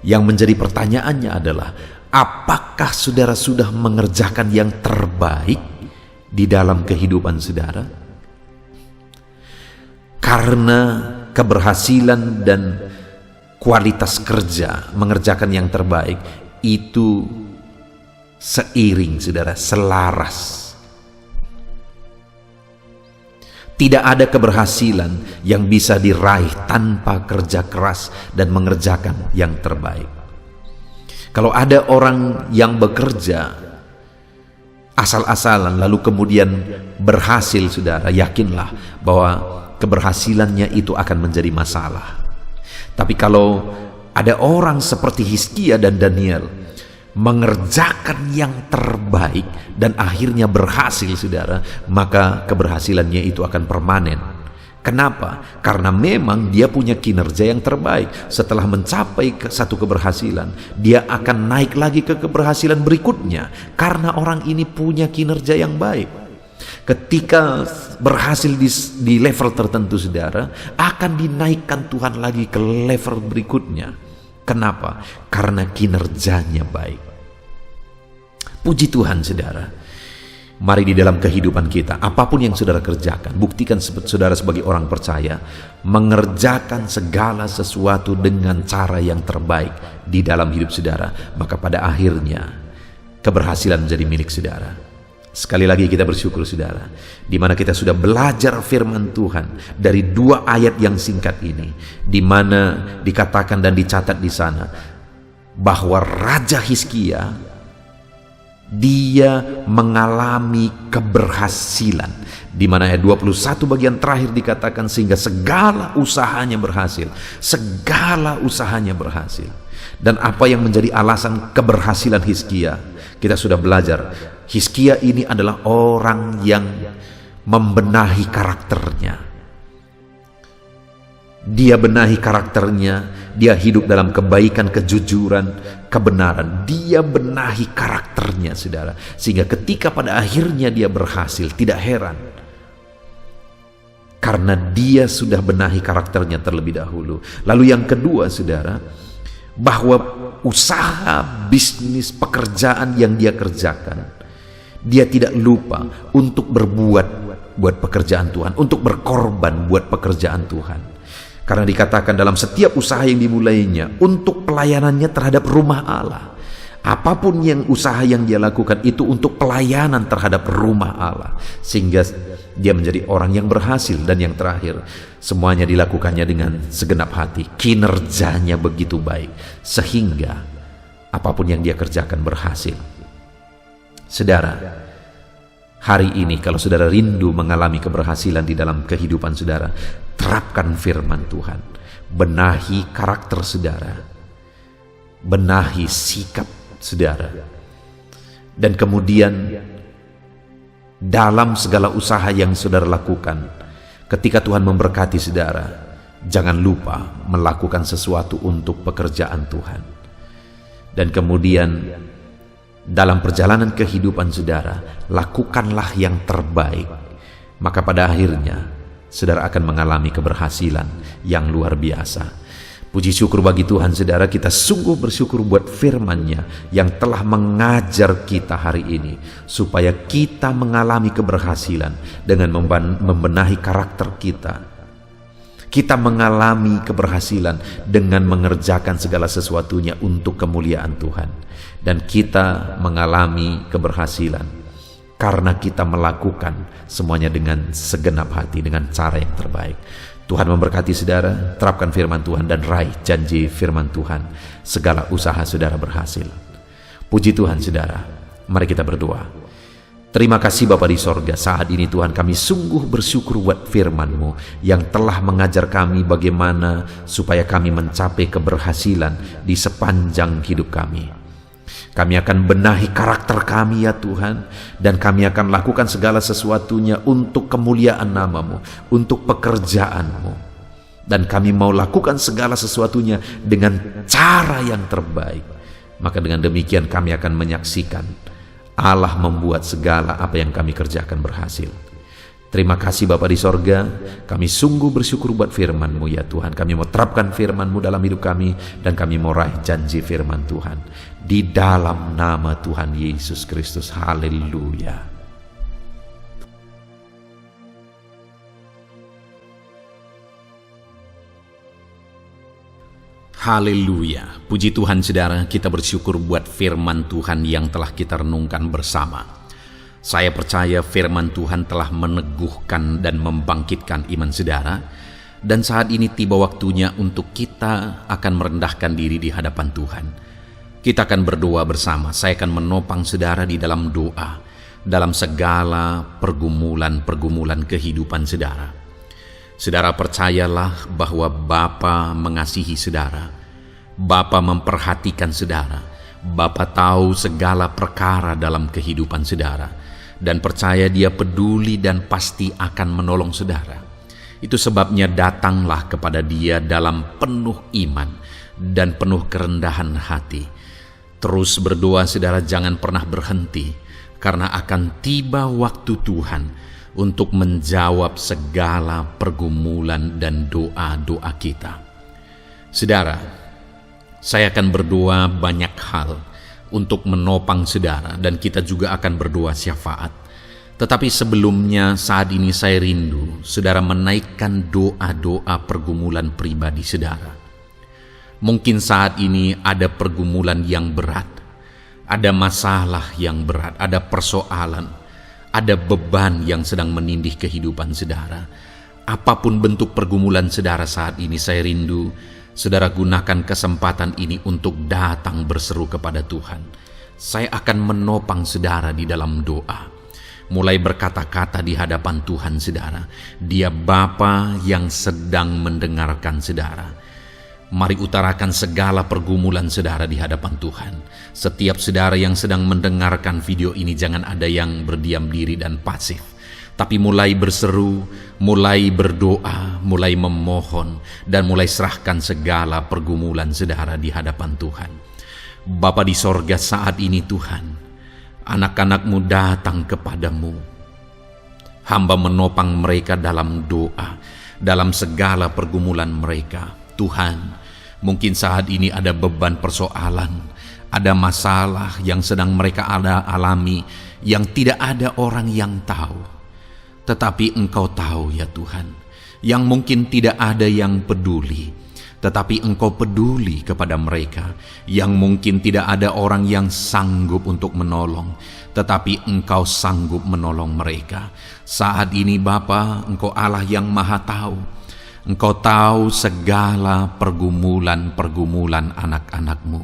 Yang menjadi pertanyaannya adalah, apakah saudara sudah mengerjakan yang terbaik di dalam kehidupan saudara? Karena keberhasilan dan kualitas kerja mengerjakan yang terbaik itu seiring saudara, selaras. Tidak ada keberhasilan yang bisa diraih tanpa kerja keras dan mengerjakan yang terbaik. Kalau ada orang yang bekerja asal-asalan lalu kemudian berhasil saudara, yakinlah bahwa keberhasilannya itu akan menjadi masalah. Tapi kalau ada orang seperti Hizkia dan Daniel mengerjakan yang terbaik dan akhirnya berhasil saudara, maka keberhasilannya itu akan permanen. Kenapa? Karena memang dia punya kinerja yang terbaik. Setelah mencapai satu keberhasilan, dia akan naik lagi ke keberhasilan berikutnya, karena orang ini punya kinerja yang baik. Ketika berhasil di level tertentu saudara, akan dinaikkan Tuhan lagi ke level berikutnya. Kenapa? Karena kinerjanya baik. Puji Tuhan saudara. Mari di dalam kehidupan kita, apapun yang saudara kerjakan, buktikan saudara sebagai orang percaya mengerjakan segala sesuatu dengan cara yang terbaik di dalam hidup saudara. Maka pada akhirnya keberhasilan menjadi milik saudara. Sekali lagi kita bersyukur saudara, di mana kita sudah belajar firman Tuhan dari 2 ayat yang singkat ini, di mana dikatakan dan dicatat di sana bahwa Raja Hizkia dia mengalami keberhasilan, di mana ayat 21 bagian terakhir dikatakan sehingga segala usahanya berhasil. Segala usahanya berhasil. Dan apa yang menjadi alasan keberhasilan Hizkia? Kita sudah belajar. Hizkia ini adalah orang yang membenahi karakternya. Dia benahi karakternya, dia hidup dalam kebaikan, kejujuran, kebenaran. Dia benahi karakternya, saudara. Sehingga ketika pada akhirnya dia berhasil, tidak heran. Karena dia sudah benahi karakternya terlebih dahulu. Lalu yang kedua, saudara, bahwa usaha, bisnis, pekerjaan yang dia kerjakan, dia tidak lupa untuk berbuat buat pekerjaan Tuhan, untuk berkorban buat pekerjaan Tuhan. Karena dikatakan dalam setiap usaha yang dimulainya untuk pelayanannya terhadap rumah Allah. Apapun yang usaha yang dia lakukan itu untuk pelayanan terhadap rumah Allah. Sehingga dia menjadi orang yang berhasil. Dan yang terakhir, semuanya dilakukannya dengan segenap hati. Kinerjanya begitu baik. Sehingga apapun yang dia kerjakan berhasil. Saudara, hari ini kalau saudara rindu mengalami keberhasilan di dalam kehidupan saudara, terapkan firman Tuhan. Benahi karakter saudara. Benahi sikap saudara. Dan kemudian dalam segala usaha yang saudara lakukan, ketika Tuhan memberkati saudara, jangan lupa melakukan sesuatu untuk pekerjaan Tuhan. Dan kemudian dalam perjalanan kehidupan saudara, lakukanlah yang terbaik. Maka pada akhirnya saudara akan mengalami keberhasilan yang luar biasa. Puji syukur bagi Tuhan, saudara. Kita sungguh bersyukur buat firman-Nya yang telah mengajar kita hari ini, supaya kita mengalami keberhasilan dengan membenahi karakter kita. Kita mengalami keberhasilan dengan mengerjakan segala sesuatunya untuk kemuliaan Tuhan. Dan kita mengalami keberhasilan karena kita melakukan semuanya dengan segenap hati, dengan cara yang terbaik. Tuhan memberkati saudara, terapkan firman Tuhan dan raih janji firman Tuhan. Segala usaha saudara berhasil. Puji Tuhan saudara, mari kita berdoa. Terima kasih Bapa di sorga, saat ini Tuhan kami sungguh bersyukur buat firman-Mu yang telah mengajar kami bagaimana supaya kami mencapai keberhasilan di sepanjang hidup kami. Kami akan benahi karakter kami ya Tuhan, dan kami akan lakukan segala sesuatunya untuk kemuliaan nama-Mu, untuk pekerjaan-Mu. Dan kami mau lakukan segala sesuatunya dengan cara yang terbaik. Maka dengan demikian kami akan menyaksikan Allah membuat segala apa yang kami kerjakan berhasil. Terima kasih Bapa di sorga, kami sungguh bersyukur buat firman-Mu ya Tuhan. Kami mau terapkan firman-Mu dalam hidup kami, dan kami mau raih janji firman Tuhan. Di dalam nama Tuhan Yesus Kristus, haleluya. Haleluya. Puji Tuhan saudara, kita bersyukur buat firman Tuhan yang telah kita renungkan bersama. Saya percaya firman Tuhan telah meneguhkan dan membangkitkan iman saudara. Dan saat ini tiba waktunya untuk kita akan merendahkan diri di hadapan Tuhan. Kita akan berdoa bersama. Saya akan menopang saudara di dalam doa, dalam segala pergumulan-pergumulan kehidupan saudara. Saudara percayalah bahwa Bapa mengasihi saudara. Bapa memperhatikan saudara. Bapa tahu segala perkara dalam kehidupan saudara. Dan percaya Dia peduli dan pasti akan menolong saudara. Itu sebabnya datanglah kepada Dia dalam penuh iman dan penuh kerendahan hati. Terus berdoa saudara, jangan pernah berhenti, karena akan tiba waktu Tuhan untuk menjawab segala pergumulan dan doa-doa kita. Saudara, saya akan berdoa banyak hal untuk menopang saudara, dan kita juga akan berdoa syafaat. Tetapi sebelumnya saat ini saya rindu saudara menaikkan doa-doa pergumulan pribadi saudara. Mungkin saat ini ada pergumulan yang berat, ada masalah yang berat, ada persoalan, ada beban yang sedang menindih kehidupan saudara. Apapun bentuk pergumulan saudara saat ini, saya rindu saudara gunakan kesempatan ini untuk datang berseru kepada Tuhan. Saya akan menopang saudara di dalam doa. Mulai berkata-kata di hadapan Tuhan saudara. Dia Bapa yang sedang mendengarkan saudara. Mari utarakan segala pergumulan saudara di hadapan Tuhan. Setiap saudara yang sedang mendengarkan video ini, jangan ada yang berdiam diri dan pasif. tapi mulai berseru, mulai berdoa, mulai memohon, dan mulai serahkan segala pergumulan saudara di hadapan Tuhan. Bapa di sorga, saat ini Tuhan, anak-anak-Mu datang kepadamu. Hamba menopang mereka dalam doa, dalam segala pergumulan mereka. Tuhan, mungkin saat ini ada beban persoalan, ada masalah yang sedang mereka alami, yang tidak ada orang yang tahu. Tetapi Engkau tahu ya Tuhan, yang mungkin tidak ada yang peduli, tetapi Engkau peduli kepada mereka, yang mungkin tidak ada orang yang sanggup untuk menolong, tetapi Engkau sanggup menolong mereka. Saat ini Bapa, Engkau Allah yang Maha Tahu. Engkau tahu segala pergumulan-pergumulan anak-anak-Mu.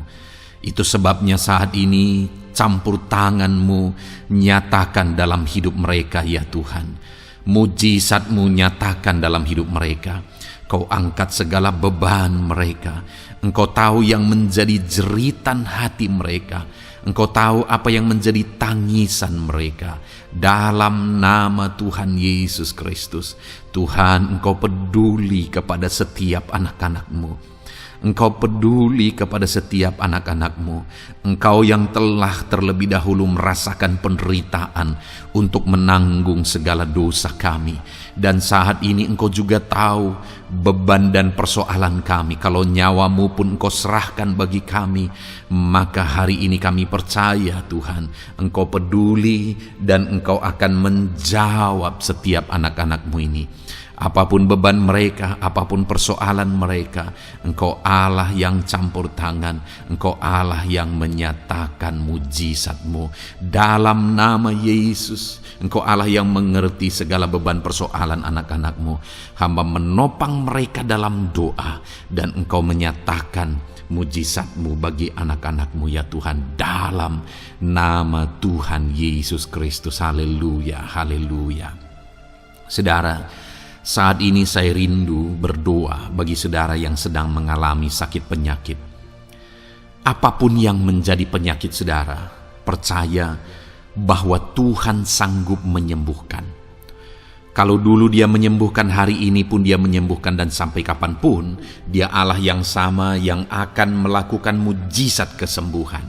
Itu sebabnya saat ini campur tangan-Mu nyatakan dalam hidup mereka ya Tuhan. Mujizat-Mu nyatakan dalam hidup mereka. Kau angkat segala beban mereka. Engkau tahu yang menjadi jeritan hati mereka. Engkau tahu apa yang menjadi tangisan mereka. Dalam nama Tuhan Yesus Kristus, Tuhan, Engkau peduli kepada setiap anak-anak-Mu. Engkau peduli kepada setiap anak-anak-Mu. Engkau yang telah terlebih dahulu merasakan penderitaan untuk menanggung segala dosa kami. Dan saat ini Engkau juga tahu beban dan persoalan kami. Kalau nyawa-Mu pun Engkau serahkan bagi kami, maka hari ini kami percaya Tuhan, Engkau peduli dan Engkau akan menjawab setiap anak-anak-Mu ini. Apapun beban mereka, apapun persoalan mereka, Engkau Allah yang campur tangan, Engkau Allah yang menyatakan mujizat-Mu. Dalam nama Yesus, Engkau Allah yang mengerti segala beban persoalan anak-anak-Mu. Hamba menopang mereka dalam doa, dan Engkau menyatakan mujizat-Mu bagi anak-anak-Mu ya Tuhan, dalam nama Tuhan Yesus Kristus. Haleluya, haleluya. Saudara, saat ini saya rindu berdoa bagi saudara yang sedang mengalami sakit penyakit. Apapun yang menjadi penyakit saudara, percaya bahwa Tuhan sanggup menyembuhkan. Kalau dulu Dia menyembuhkan, hari ini pun Dia menyembuhkan, dan sampai kapanpun Dia Allah yang sama yang akan melakukan mujizat kesembuhan.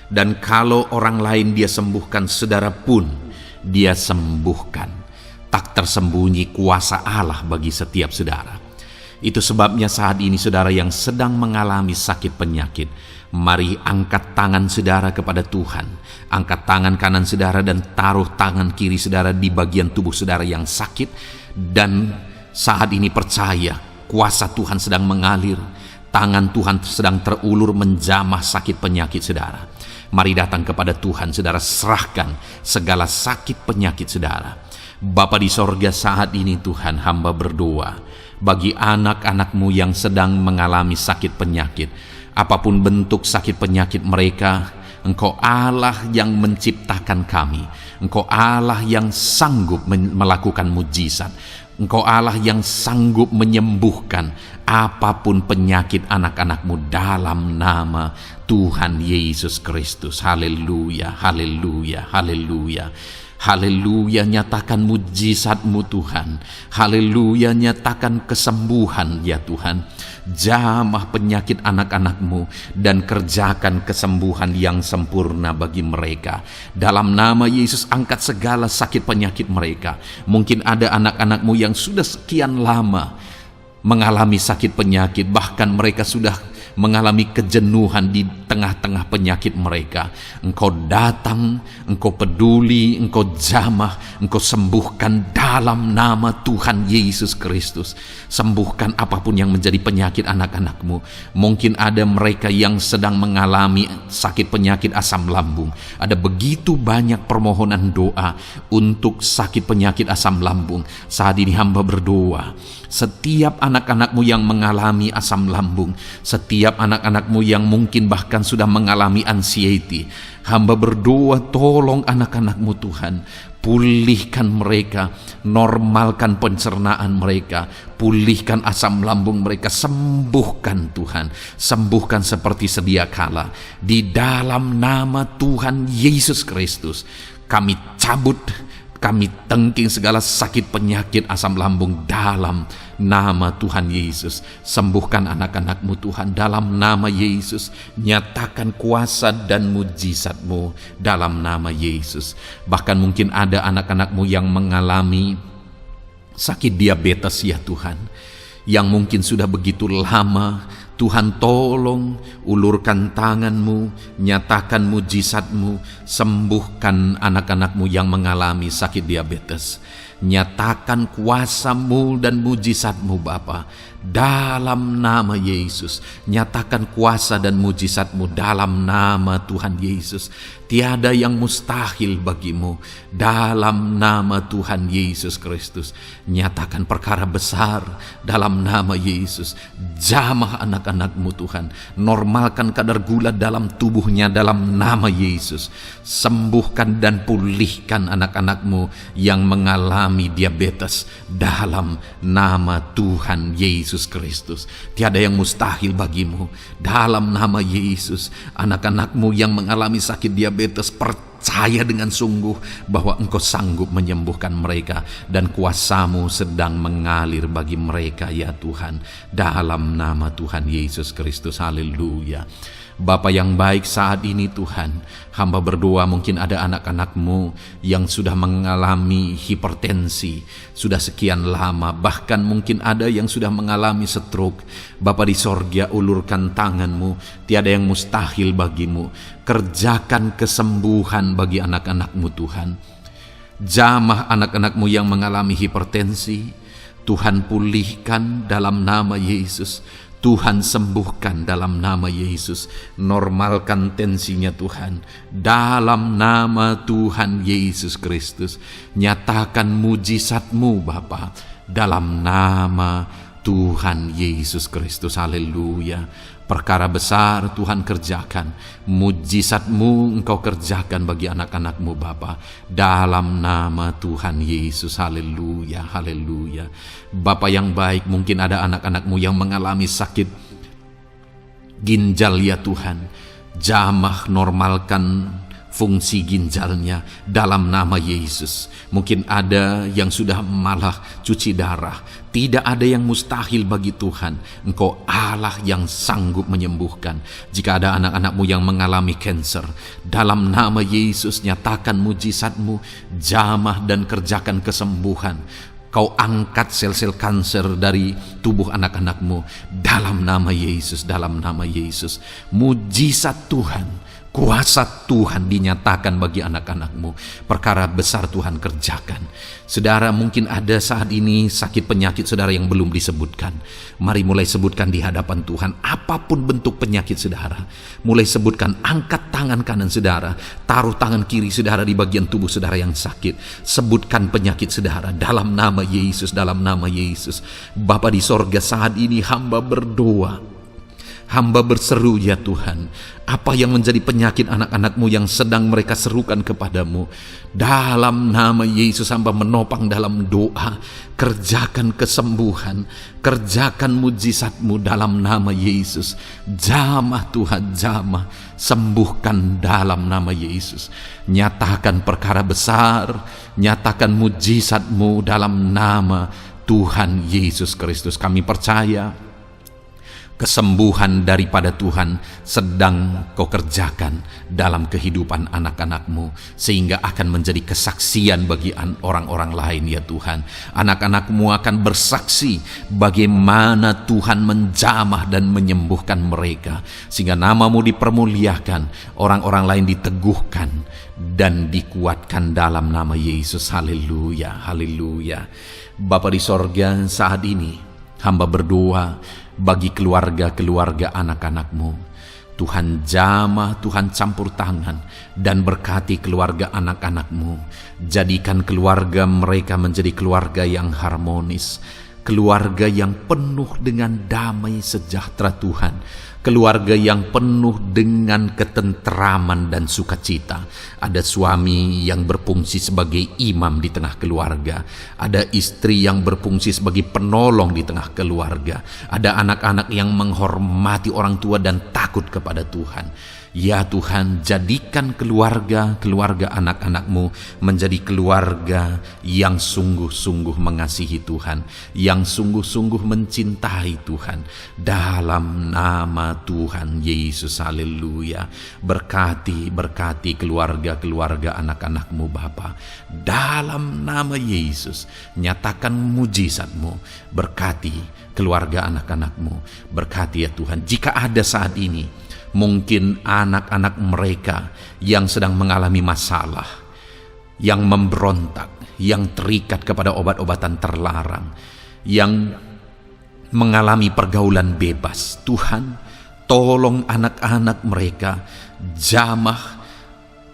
Dan kalau orang lain Dia sembuhkan, saudara pun Dia sembuhkan. Tak tersembunyi kuasa Allah bagi setiap saudara. Itu sebabnya saat ini saudara yang sedang mengalami sakit penyakit, mari angkat tangan saudara kepada Tuhan. Angkat tangan kanan saudara dan taruh tangan kiri saudara di bagian tubuh saudara yang sakit. Dan saat ini percaya kuasa Tuhan sedang mengalir. Tangan Tuhan sedang terulur menjamah sakit penyakit saudara. Mari datang kepada Tuhan saudara, serahkan segala sakit penyakit saudara. Bapa di sorga, saat ini Tuhan, hamba berdoa bagi anak-anak-Mu yang sedang mengalami sakit penyakit. Apapun bentuk sakit penyakit mereka, Engkau Allah yang menciptakan kami. Engkau Allah yang sanggup melakukan mujizat. Engkau Allah yang sanggup menyembuhkan apapun penyakit anak-anak-Mu dalam nama Tuhan Yesus Kristus. Haleluya, haleluya, haleluya. Haleluya, nyatakan mujizat-Mu Tuhan. Haleluya, nyatakan kesembuhan ya Tuhan. Jamah penyakit anak-anak-Mu dan kerjakan kesembuhan yang sempurna bagi mereka. Dalam nama Yesus, angkat segala sakit penyakit mereka. Mungkin ada anak-anak-Mu yang sudah sekian lama mengalami sakit penyakit, bahkan mereka sudah mengalami kejenuhan di tengah-tengah penyakit mereka. Engkau datang, Engkau peduli, Engkau jamah, Engkau sembuhkan dalam nama Tuhan Yesus Kristus. Sembuhkan apapun yang menjadi penyakit anak-anak-Mu. Mungkin ada mereka yang sedang mengalami sakit penyakit asam lambung. Ada begitu banyak permohonan doa untuk sakit penyakit asam lambung. Saat ini hamba berdoa, setiap anak-anak-Mu yang mengalami asam lambung, setiap anak-anak-Mu yang mungkin bahkan sudah mengalami anxiety, hamba berdoa, tolong anak-anak-Mu Tuhan, pulihkan mereka, normalkan pencernaan mereka, pulihkan asam lambung mereka, sembuhkan Tuhan, sembuhkan seperti sedia kala. Di dalam nama Tuhan Yesus Kristus, kami cabut Kami tengking segala sakit penyakit asam lambung dalam nama Tuhan Yesus. Sembuhkan anak-anak-Mu Tuhan dalam nama Yesus. Nyatakan kuasa dan mujizat-Mu dalam nama Yesus. Bahkan mungkin ada anak-anak-Mu yang mengalami sakit diabetes ya Tuhan, yang mungkin sudah begitu lama. Tuhan tolong ulurkan tangan-Mu, nyatakan mujizat-Mu, sembuhkan anak-anak-Mu yang mengalami sakit diabetes. Nyatakan kuasa-Mu dan mujizat-Mu Bapa dalam nama Yesus. Nyatakan kuasa dan mujizat-Mu dalam nama Tuhan Yesus. Tiada yang mustahil bagi-Mu dalam nama Tuhan Yesus Kristus. Nyatakan perkara besar dalam nama Yesus. Jamah anak-anak-Mu Tuhan. Normalkan kadar gula dalam tubuhnya dalam nama Yesus. Sembuhkan dan pulihkan anak-anak-Mu yang mengalami diabetes dalam nama Tuhan Yesus Kristus. Tiada yang mustahil bagi-Mu dalam nama Yesus. Anak-anak-Mu yang mengalami sakit diabetes, percaya dengan sungguh bahwa Engkau sanggup menyembuhkan mereka dan kuasa-Mu sedang mengalir bagi mereka ya Tuhan, dalam nama Tuhan Yesus Kristus. Haleluya. Bapa yang baik, saat ini Tuhan, hamba berdoa mungkin ada anak-anak-Mu yang sudah mengalami hipertensi sudah sekian lama, bahkan mungkin ada yang sudah mengalami stroke. Bapa di sorga, ulurkan tangan-Mu, tiada yang mustahil bagi-Mu. Kerjakan kesembuhan bagi anak-anak-Mu Tuhan. Jamah anak-anak-Mu yang mengalami hipertensi, Tuhan pulihkan dalam nama Yesus. Tuhan sembuhkan dalam nama Yesus. Normalkan tensinya Tuhan dalam nama Tuhan Yesus Kristus. Nyatakan mujizat-Mu Bapa dalam nama Tuhan Yesus Kristus. Haleluya. Perkara besar Tuhan kerjakan, mujizat-Mu Engkau kerjakan bagi anak-anak-Mu Bapa dalam nama Tuhan Yesus. Haleluya, haleluya. Bapa yang baik, mungkin ada anak-anak-Mu yang mengalami sakit ginjal ya Tuhan. Jamah normalkan fungsi ginjalnya dalam nama Yesus. Mungkin ada yang sudah malah cuci darah. Tidak ada yang mustahil bagi Tuhan. Engkau Allah yang sanggup menyembuhkan. Jika ada anak-anak-Mu yang mengalami kanker, dalam nama Yesus nyatakan mujizat-Mu, jamah dan kerjakan kesembuhan. Kau angkat sel-sel kanker dari tubuh anak-anak-Mu dalam nama Yesus, dalam nama Yesus. Mujizat Tuhan, kuasa Tuhan dinyatakan bagi anak-anak-Mu. Perkara besar Tuhan kerjakan. Saudara, mungkin ada saat ini sakit penyakit saudara yang belum disebutkan. Mari mulai sebutkan di hadapan Tuhan. Apapun bentuk penyakit saudara, mulai sebutkan. Angkat tangan kanan saudara, taruh tangan kiri saudara di bagian tubuh saudara yang sakit. Sebutkan penyakit saudara dalam nama Yesus, dalam nama Yesus. Bapa di sorga, saat ini hamba berdoa, hamba berseru ya Tuhan, apa yang menjadi penyakit anak-anak-Mu yang sedang mereka serukan kepadamu, dalam nama Yesus hamba menopang dalam doa. Kerjakan kesembuhan, kerjakan mujizat-Mu dalam nama Yesus. Jamah Tuhan, jamah, sembuhkan dalam nama Yesus. Nyatakan perkara besar, nyatakan mujizat-Mu dalam nama Tuhan Yesus Kristus. Kami percaya kesembuhan daripada Tuhan sedang Kau kerjakan dalam kehidupan anak-anak-Mu, sehingga akan menjadi kesaksian bagi orang-orang lain ya Tuhan. Anak-anak-Mu akan bersaksi bagaimana Tuhan menjamah dan menyembuhkan mereka, sehingga nama-Mu dipermuliakan, orang-orang lain diteguhkan dan dikuatkan dalam nama Yesus. Haleluya, haleluya. Bapa di sorga, saat ini hamba berdoa bagi keluarga-keluarga anak-anak-Mu. Tuhan jamah, Tuhan campur tangan dan berkati keluarga anak-anak-Mu. Jadikan keluarga mereka menjadi keluarga yang harmonis, keluarga yang penuh dengan damai sejahtera Tuhan, keluarga yang penuh dengan ketenteraman dan sukacita. Ada suami yang berfungsi sebagai imam di tengah keluarga, ada istri yang berfungsi sebagai penolong di tengah keluarga, ada anak-anak yang menghormati orang tua dan takut kepada Tuhan. Ya Tuhan, jadikan keluarga anak-anak-Mu menjadi keluarga yang sungguh-sungguh mengasihi Tuhan, yang sungguh-sungguh mencintai Tuhan. Dalam nama Tuhan Yesus, haleluya. Berkati keluarga anak-anak-Mu Bapa. Dalam nama Yesus, nyatakan mujizat-Mu. Berkati keluarga anak-anak-Mu. Berkati ya Tuhan. Jika ada saat ini mungkin anak-anak mereka yang sedang mengalami masalah, yang memberontak, yang terikat kepada obat-obatan terlarang, yang mengalami pergaulan bebas, Tuhan, tolong anak-anak mereka, jamah,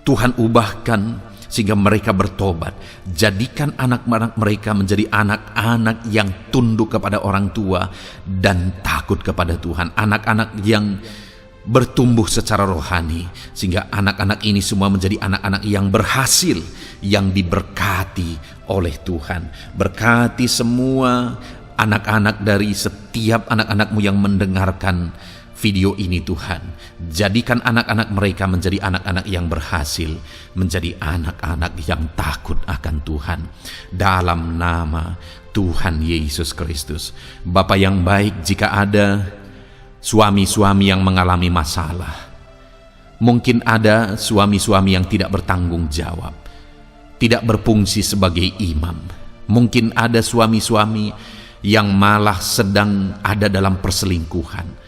Tuhan ubahkan sehingga mereka bertobat. Jadikan anak-anak mereka menjadi anak-anak yang tunduk kepada orang tua dan takut kepada Tuhan. Anak-anak yang bertumbuh secara rohani, sehingga anak-anak ini semua menjadi anak-anak yang berhasil, yang diberkati oleh Tuhan. Berkati semua anak-anak dari setiap anak-anak-Mu yang mendengarkan video ini Tuhan. Jadikan anak-anak mereka menjadi anak-anak yang berhasil, menjadi anak-anak yang takut akan Tuhan. Dalam nama Tuhan Yesus Kristus. Bapa yang baik, jika ada suami-suami yang mengalami masalah, mungkin ada suami-suami yang tidak bertanggung jawab, tidak berfungsi sebagai imam. Mungkin ada suami-suami yang malah sedang ada dalam perselingkuhan.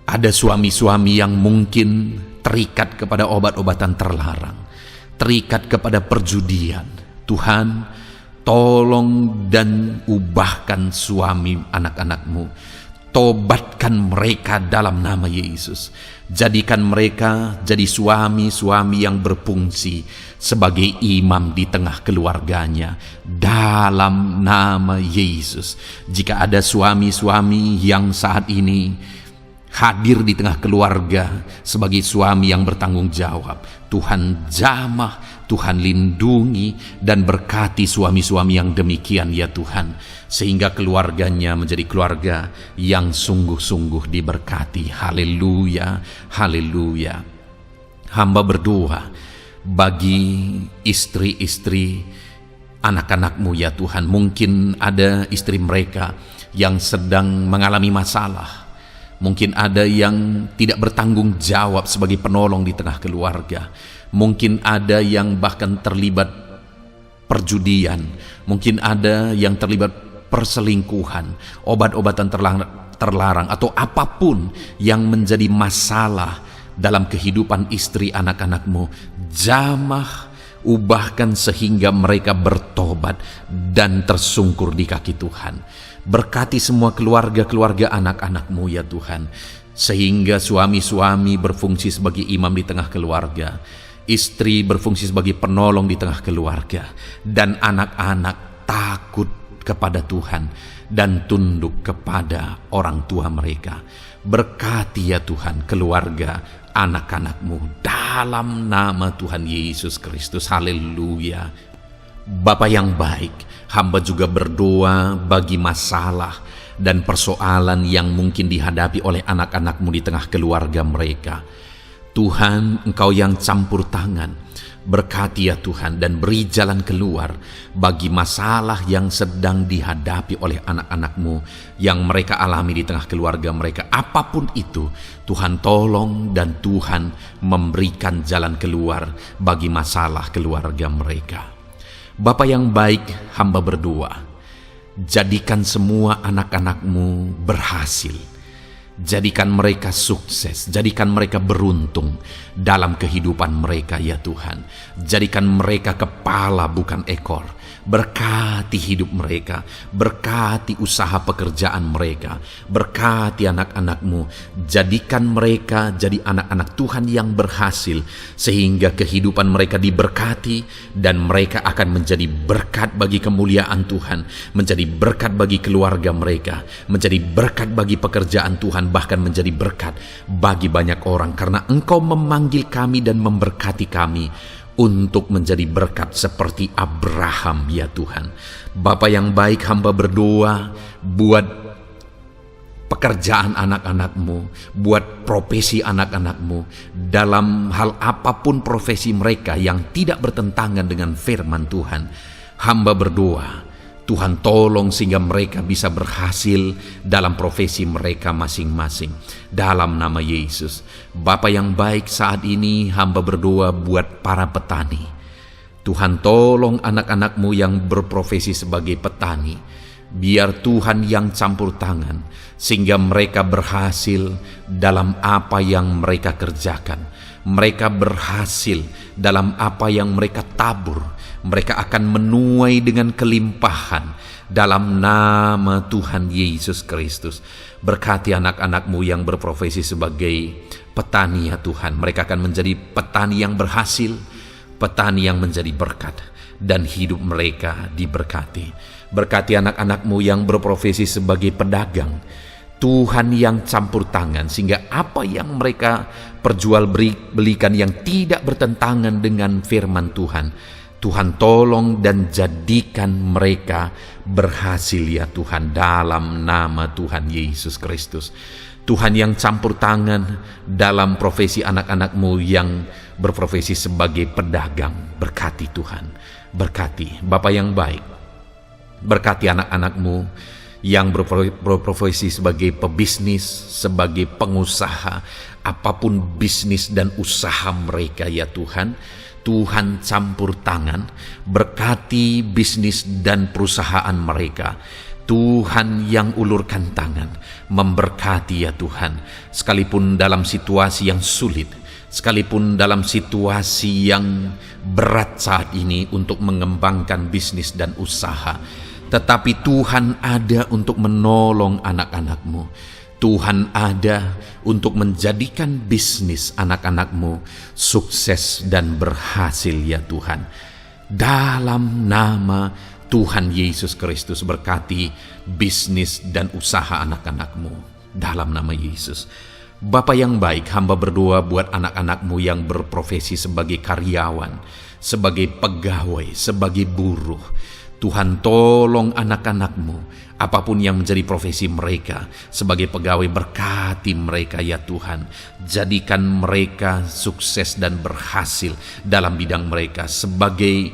Ada suami-suami yang mungkin terikat kepada obat-obatan terlarang, terikat kepada perjudian. Tuhan, tolong dan ubahkan suami anak-anak-Mu. Tobatkan mereka dalam nama Yesus. Jadikan mereka jadi suami-suami yang berfungsi sebagai imam di tengah keluarganya. Dalam nama Yesus. Jika ada suami-suami yang saat ini hadir di tengah keluarga sebagai suami yang bertanggung jawab, Tuhan jamah, Tuhan lindungi dan berkati suami-suami yang demikian ya Tuhan, sehingga keluarganya menjadi keluarga yang sungguh-sungguh diberkati. Haleluya, haleluya. Hamba berdoa bagi istri-istri anak-anak-Mu ya Tuhan. Mungkin ada istri mereka yang sedang mengalami masalah. Mungkin ada yang tidak bertanggung jawab sebagai penolong di tengah keluarga. Mungkin ada yang bahkan terlibat perjudian. Mungkin ada yang terlibat perselingkuhan, obat-obatan terlarang, atau apapun yang menjadi masalah dalam kehidupan istri anak-anak-Mu. Jamah, ubahkan sehingga mereka bertobat dan tersungkur di kaki Tuhan. Berkati semua keluarga-keluarga anak-anak-Mu ya Tuhan, sehingga suami-suami berfungsi sebagai imam di tengah keluarga, istri berfungsi sebagai penolong di tengah keluarga, dan anak-anak takut kepada Tuhan dan tunduk kepada orang tua mereka. Berkati ya Tuhan keluarga anak-anak-Mu dalam nama Tuhan Yesus Kristus. Haleluya. Bapa yang baik, hamba juga berdoa bagi masalah dan persoalan yang mungkin dihadapi oleh anak-anak-Mu di tengah keluarga mereka. Tuhan, Engkau yang campur tangan, berkati ya Tuhan dan beri jalan keluar bagi masalah yang sedang dihadapi oleh anak-anak-Mu yang mereka alami di tengah keluarga mereka. Apapun itu, Tuhan tolong dan Tuhan memberikan jalan keluar bagi masalah keluarga mereka. Bapa yang baik, hamba berdoa, jadikan semua anak-anak-Mu berhasil. Jadikan mereka sukses, jadikan mereka beruntung dalam kehidupan mereka ya Tuhan. Jadikan mereka kepala bukan ekor. Berkati hidup mereka, berkati usaha pekerjaan mereka, berkati anak-anak-Mu. Jadikan mereka jadi anak-anak Tuhan yang berhasil, sehingga kehidupan mereka diberkati dan mereka akan menjadi berkat bagi kemuliaan Tuhan, menjadi berkat bagi keluarga mereka, menjadi berkat bagi pekerjaan Tuhan, bahkan menjadi berkat bagi banyak orang, karena Engkau memanggil kami dan memberkati kami untuk menjadi berkat seperti Abraham ya Tuhan. Bapa yang baik, hamba berdoa buat pekerjaan anak-anakmu, buat profesi anak-anakmu, dalam hal apapun profesi mereka yang tidak bertentangan dengan firman Tuhan. Hamba berdoa, Tuhan tolong sehingga mereka bisa berhasil dalam profesi mereka masing-masing. Dalam nama Yesus. Bapa yang baik, saat ini hamba berdoa buat para petani. Tuhan tolong anak-anakmu yang berprofesi sebagai petani. Biar Tuhan yang campur tangan, sehingga mereka berhasil dalam apa yang mereka kerjakan. Mereka berhasil dalam apa yang mereka tabur. Mereka akan menuai dengan kelimpahan dalam nama Tuhan Yesus Kristus. Berkati anak-anakmu yang berprofesi sebagai petani ya Tuhan. Mereka akan menjadi petani yang berhasil, petani yang menjadi berkat, dan hidup mereka diberkati. Berkati anak-anakmu yang berprofesi sebagai pedagang. Tuhan yang campur tangan, sehingga apa yang mereka perjualbelikan yang tidak bertentangan dengan firman Tuhan, Tuhan tolong dan jadikan mereka berhasil ya Tuhan, dalam nama Tuhan Yesus Kristus. Tuhan yang campur tangan dalam profesi anak-anakmu yang berprofesi sebagai pedagang. Berkati Tuhan, berkati Bapa yang baik. Berkati anak-anakmu yang berprofesi sebagai pebisnis, sebagai pengusaha, apapun bisnis dan usaha mereka ya Tuhan. Tuhan campur tangan, berkati bisnis dan perusahaan mereka. Tuhan yang ulurkan tangan, memberkati ya Tuhan. Sekalipun dalam situasi yang sulit, sekalipun dalam situasi yang berat saat ini untuk mengembangkan bisnis dan usaha, tetapi Tuhan ada untuk menolong anak-anakmu. Tuhan ada untuk menjadikan bisnis anak-anakmu sukses dan berhasil ya Tuhan. Dalam nama Tuhan Yesus Kristus, berkati bisnis dan usaha anak-anakmu. Dalam nama Yesus. Bapa yang baik, hamba berdoa buat anak-anakmu yang berprofesi sebagai karyawan, sebagai pegawai, sebagai buruh. Tuhan tolong anak-anakmu, apapun yang menjadi profesi mereka, sebagai pegawai berkati mereka ya Tuhan. Jadikan mereka sukses dan berhasil dalam bidang mereka. Sebagai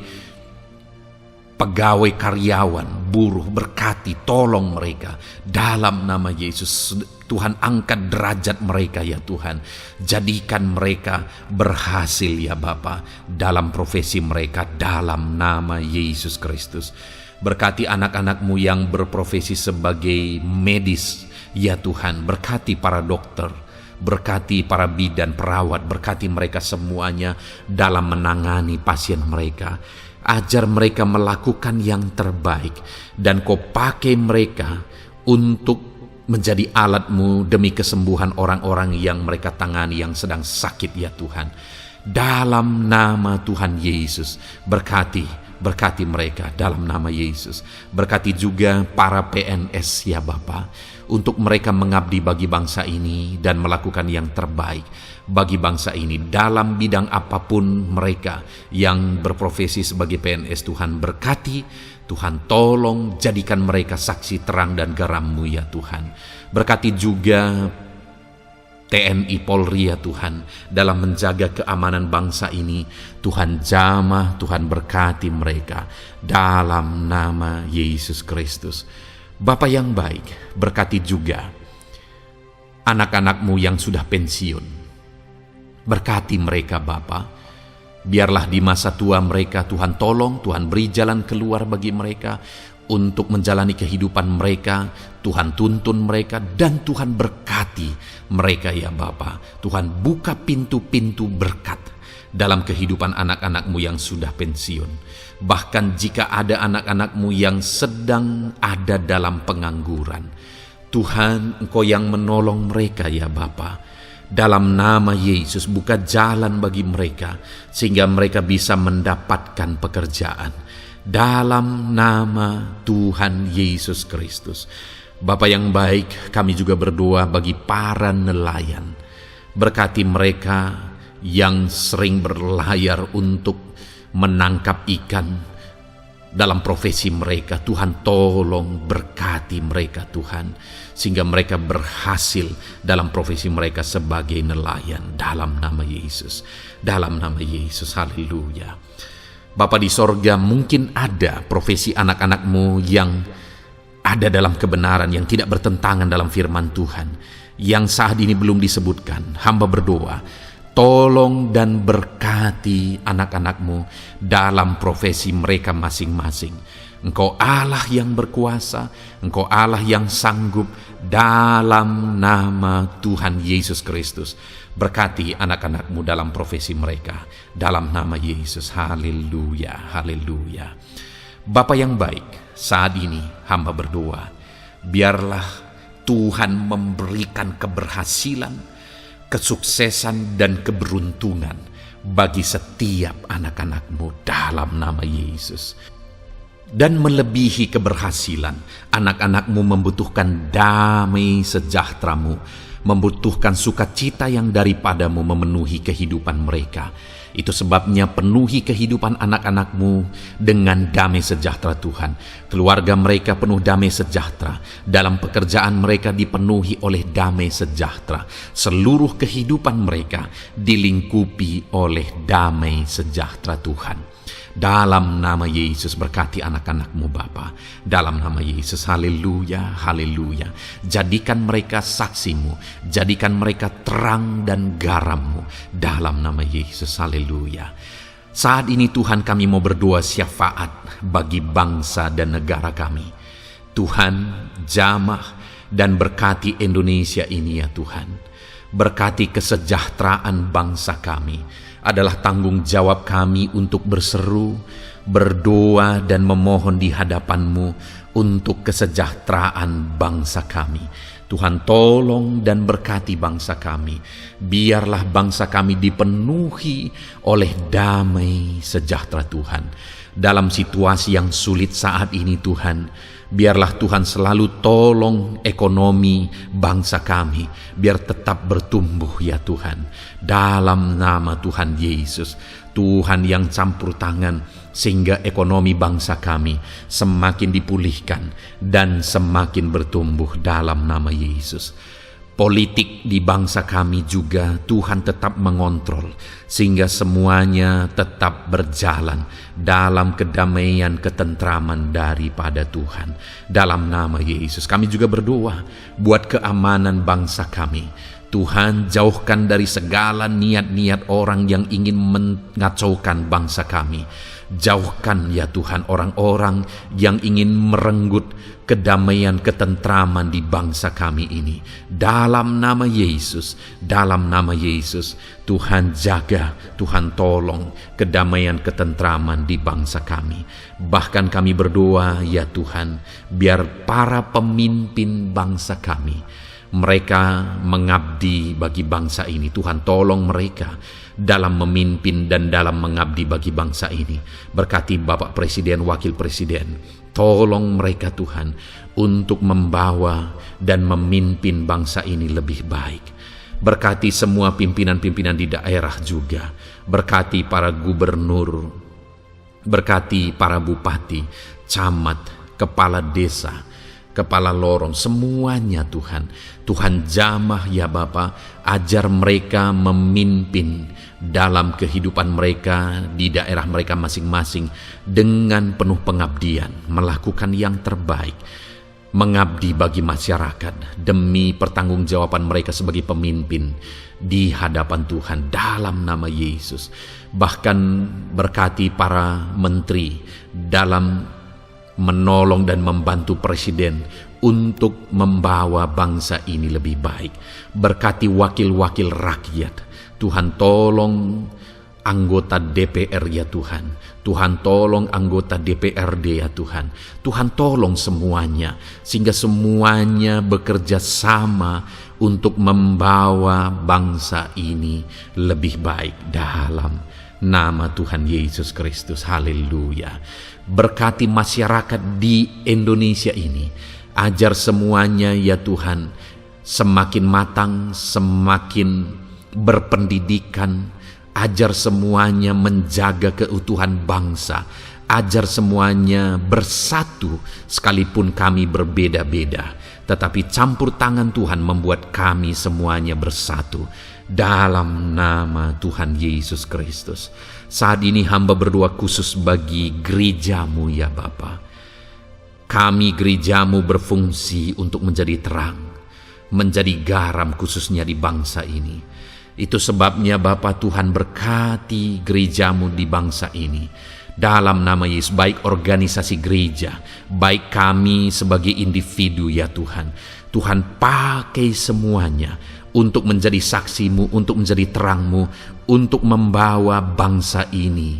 pegawai karyawan, buruh, berkati, tolong mereka. Dalam nama Yesus, Tuhan angkat derajat mereka ya Tuhan. Jadikan mereka berhasil ya Bapa dalam profesi mereka, dalam nama Yesus Kristus. Berkati anak-anakmu yang berprofesi sebagai medis ya Tuhan. Berkati para dokter, berkati para bidan, perawat, berkati mereka semuanya dalam menangani pasien mereka. Ajar mereka melakukan yang terbaik, dan Kau pakai mereka untuk menjadi alat-Mu demi kesembuhan orang-orang yang mereka tangani yang sedang sakit ya Tuhan. Dalam nama Tuhan Yesus, berkati mereka dalam nama Yesus. Berkati juga para PNS ya Bapa, untuk mereka mengabdi bagi bangsa ini dan melakukan yang terbaik bagi bangsa ini dalam bidang apapun mereka yang berprofesi sebagai PNS. Tuhan berkati, Tuhan tolong jadikan mereka saksi terang dan garam-Mu ya Tuhan. Berkati juga TNI Polri ya Tuhan dalam menjaga keamanan bangsa ini. Tuhan jamah, Tuhan berkati mereka dalam nama Yesus Kristus. Bapa yang baik, berkati juga anak-anak-Mu yang sudah pensiun. Berkati mereka Bapa. Biarlah di masa tua mereka Tuhan tolong, Tuhan beri jalan keluar bagi mereka untuk menjalani kehidupan mereka. Tuhan tuntun mereka dan Tuhan berkati mereka ya Bapa. Tuhan buka pintu-pintu berkat dalam kehidupan anak-anak-Mu yang sudah pensiun. Bahkan jika ada anak-anak-Mu yang sedang ada dalam pengangguran, Tuhan Engkau yang menolong mereka ya Bapa. Dalam nama Yesus, buka jalan bagi mereka sehingga mereka bisa mendapatkan pekerjaan. Dalam nama Tuhan Yesus Kristus. Bapa yang baik, kami juga berdoa bagi para nelayan. Berkati mereka yang sering berlayar untuk menangkap ikan, dalam profesi mereka. Tuhan tolong berkati mereka Tuhan, sehingga mereka berhasil dalam profesi mereka sebagai nelayan, dalam nama Yesus. Dalam nama Yesus, haleluya. Bapa di sorga, mungkin ada profesi anak-anakmu yang ada dalam kebenaran, yang tidak bertentangan dalam firman Tuhan, yang saat ini belum disebutkan. Hamba berdoa, tolong dan berkati anak-anakmu dalam profesi mereka masing-masing. Engkau Allah yang berkuasa, Engkau Allah yang sanggup, dalam nama Tuhan Yesus Kristus. Berkati anak-anakmu dalam profesi mereka, dalam nama Yesus. Haleluya, haleluya. Bapa yang baik, saat ini hamba berdoa, biarlah Tuhan memberikan keberhasilan, kesuksesan dan keberuntungan bagi setiap anak-anakmu dalam nama Yesus. Dan melebihi keberhasilan, anak-anakmu membutuhkan damai sejahteramu, membutuhkan sukacita yang daripadamu memenuhi kehidupan mereka. Itu sebabnya penuhi kehidupan anak-anakmu dengan damai sejahtera Tuhan. Keluarga mereka penuh damai sejahtera. Dalam pekerjaan mereka dipenuhi oleh damai sejahtera. Seluruh kehidupan mereka dilingkupi oleh damai sejahtera Tuhan. Dalam nama Yesus, berkati anak-anakmu Bapa. Dalam nama Yesus, haleluya, haleluya. Jadikan mereka saksimu, jadikan mereka terang dan garammu. Dalam nama Yesus, haleluya. Saat ini Tuhan, kami mau berdoa syafaat bagi bangsa dan negara kami. Tuhan, jamah dan berkati Indonesia ini ya Tuhan. Berkati kesejahteraan bangsa kami. Adalah tanggung jawab kami untuk berseru, berdoa dan memohon di hadapan-Mu untuk kesejahteraan bangsa kami. Tuhan, tolong dan berkati bangsa kami. Biarlah bangsa kami dipenuhi oleh damai sejahtera Tuhan. Dalam situasi yang sulit saat ini Tuhan, biarlah Tuhan selalu tolong ekonomi bangsa kami, biar tetap bertumbuh ya Tuhan. Dalam nama Tuhan Yesus, Tuhan yang campur tangan, sehingga ekonomi bangsa kami semakin dipulihkan dan semakin bertumbuh dalam nama Yesus. Politik di bangsa kami juga Tuhan tetap mengontrol, sehingga semuanya tetap berjalan dalam kedamaian, ketentraman daripada Tuhan. Dalam nama Yesus kami juga berdoa buat keamanan bangsa kami. Tuhan, jauhkan dari segala niat-niat orang yang ingin mengacaukan bangsa kami. Jauhkan ya Tuhan orang-orang yang ingin merenggut kedamaian, ketentraman di bangsa kami ini. Dalam nama Yesus, dalam nama Yesus, Tuhan jaga, Tuhan tolong kedamaian, ketentraman di bangsa kami. Bahkan kami berdoa ya Tuhan, biar para pemimpin bangsa kami, mereka mengabdi bagi bangsa ini. Tuhan tolong mereka dalam memimpin dan dalam mengabdi bagi bangsa ini. Berkati Bapak Presiden, Wakil Presiden, tolong mereka Tuhan untuk membawa dan memimpin bangsa ini lebih baik. Berkati semua pimpinan-pimpinan di daerah juga. Berkati para gubernur, berkati para bupati, camat, kepala desa, kepala lorong, semuanya Tuhan. Tuhan jamah ya Bapa, ajar mereka memimpin dalam kehidupan mereka di daerah mereka masing-masing dengan penuh pengabdian, melakukan yang terbaik, mengabdi bagi masyarakat demi pertanggungjawaban mereka sebagai pemimpin di hadapan Tuhan dalam nama Yesus. Bahkan berkati para menteri dalam menolong dan membantu presiden untuk membawa bangsa ini lebih baik. Berkati wakil-wakil rakyat. Tuhan tolong anggota DPR ya Tuhan. Tuhan tolong anggota DPRD ya Tuhan. Tuhan tolong semuanya, sehingga semuanya bekerja sama untuk membawa bangsa ini lebih baik dalam nama Tuhan Yesus Kristus. Haleluya. Berkati masyarakat di Indonesia ini. Ajar semuanya ya Tuhan semakin matang, semakin berpendidikan, Ajar semuanya menjaga keutuhan bangsa. Ajar semuanya bersatu sekalipun kami berbeda-beda. Tetapi campur tangan Tuhan membuat kami semuanya bersatu. Dalam nama Tuhan Yesus Kristus. Saat ini hamba berdoa khusus bagi gerejamu ya Bapa. Kami gerejamu berfungsi untuk menjadi terang, menjadi garam khususnya di bangsa ini. Itu sebabnya Bapa Tuhan berkati gerejamu di bangsa ini. Dalam nama Yesus, baik organisasi gereja, baik kami sebagai individu ya Tuhan. Tuhan pakai semuanya untuk menjadi saksimu, untuk menjadi terangmu, untuk membawa bangsa ini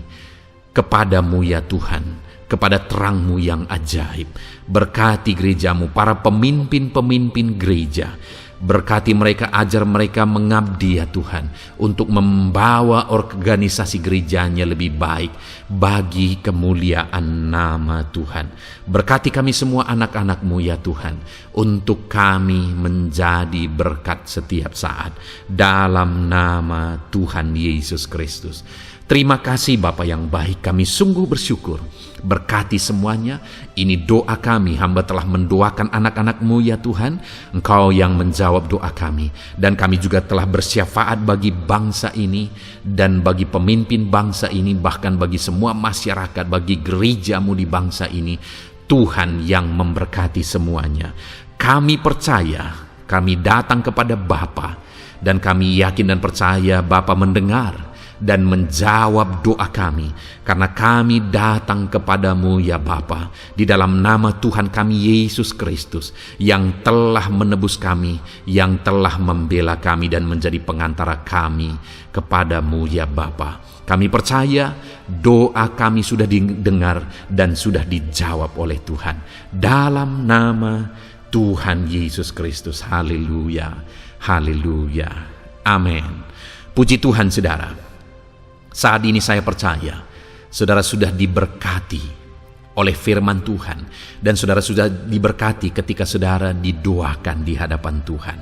kepadamu ya Tuhan, kepada terangmu yang ajaib. Berkati gerejamu, para pemimpin-pemimpin gereja. Berkati mereka, ajar mereka mengabdi ya Tuhan, untuk membawa organisasi gerejanya lebih baik bagi kemuliaan nama Tuhan. Berkati kami semua anak-anak-Mu ya Tuhan, untuk kami menjadi berkat setiap saat. Dalam nama Tuhan Yesus Kristus. Terima kasih Bapa yang baik, kami sungguh bersyukur. Berkati semuanya, ini doa kami, hamba telah mendoakan anak-anak-Mu ya Tuhan, Engkau yang menjawab doa kami. Dan kami juga telah bersyafaat bagi bangsa ini, dan bagi pemimpin bangsa ini, bahkan bagi semua masyarakat, bagi gerejamu di bangsa ini. Tuhan yang memberkati semuanya. Kami percaya, kami datang kepada Bapa, dan kami yakin dan percaya Bapa mendengar dan menjawab doa kami, karena kami datang kepadamu ya Bapa, di dalam nama Tuhan kami Yesus Kristus, yang telah menebus kami, yang telah membela kami dan menjadi pengantara kami kepadamu ya Bapa. Kami percaya doa kami sudah didengar dan sudah dijawab oleh Tuhan. Dalam nama Tuhan Yesus Kristus. Haleluya, haleluya, amin. Puji Tuhan saudara. Saat ini saya percaya saudara sudah diberkati oleh firman Tuhan, dan saudara sudah diberkati ketika saudara didoakan di hadapan Tuhan.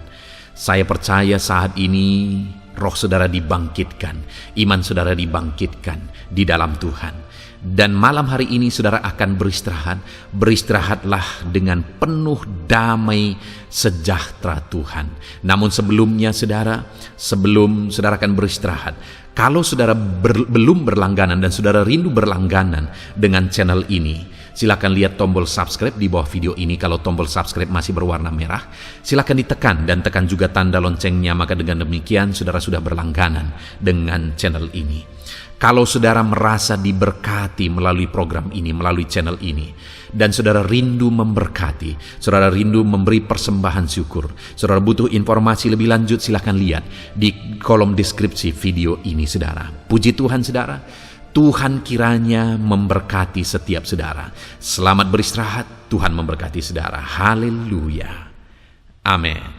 Saya percaya saat ini roh saudara dibangkitkan, iman saudara dibangkitkan di dalam Tuhan. Dan malam hari ini saudara akan beristirahat. Beristirahatlah dengan penuh damai sejahtera Tuhan. Namun sebelumnya saudara, sebelum saudara akan beristirahat, kalau saudara belum berlangganan dan saudara rindu berlangganan dengan channel ini, silakan lihat tombol subscribe di bawah video ini. Kalau tombol subscribe masih berwarna merah, silakan ditekan dan tekan juga tanda loncengnya. Maka dengan demikian saudara sudah berlangganan dengan channel ini. Kalau saudara merasa diberkati melalui program ini, melalui channel ini, dan saudara rindu memberkati, saudara rindu memberi persembahan syukur, saudara butuh informasi lebih lanjut, silakan lihat di kolom deskripsi video ini saudara. Puji Tuhan saudara, Tuhan kiranya memberkati setiap saudara. Selamat beristirahat, Tuhan memberkati saudara. Haleluya, amin.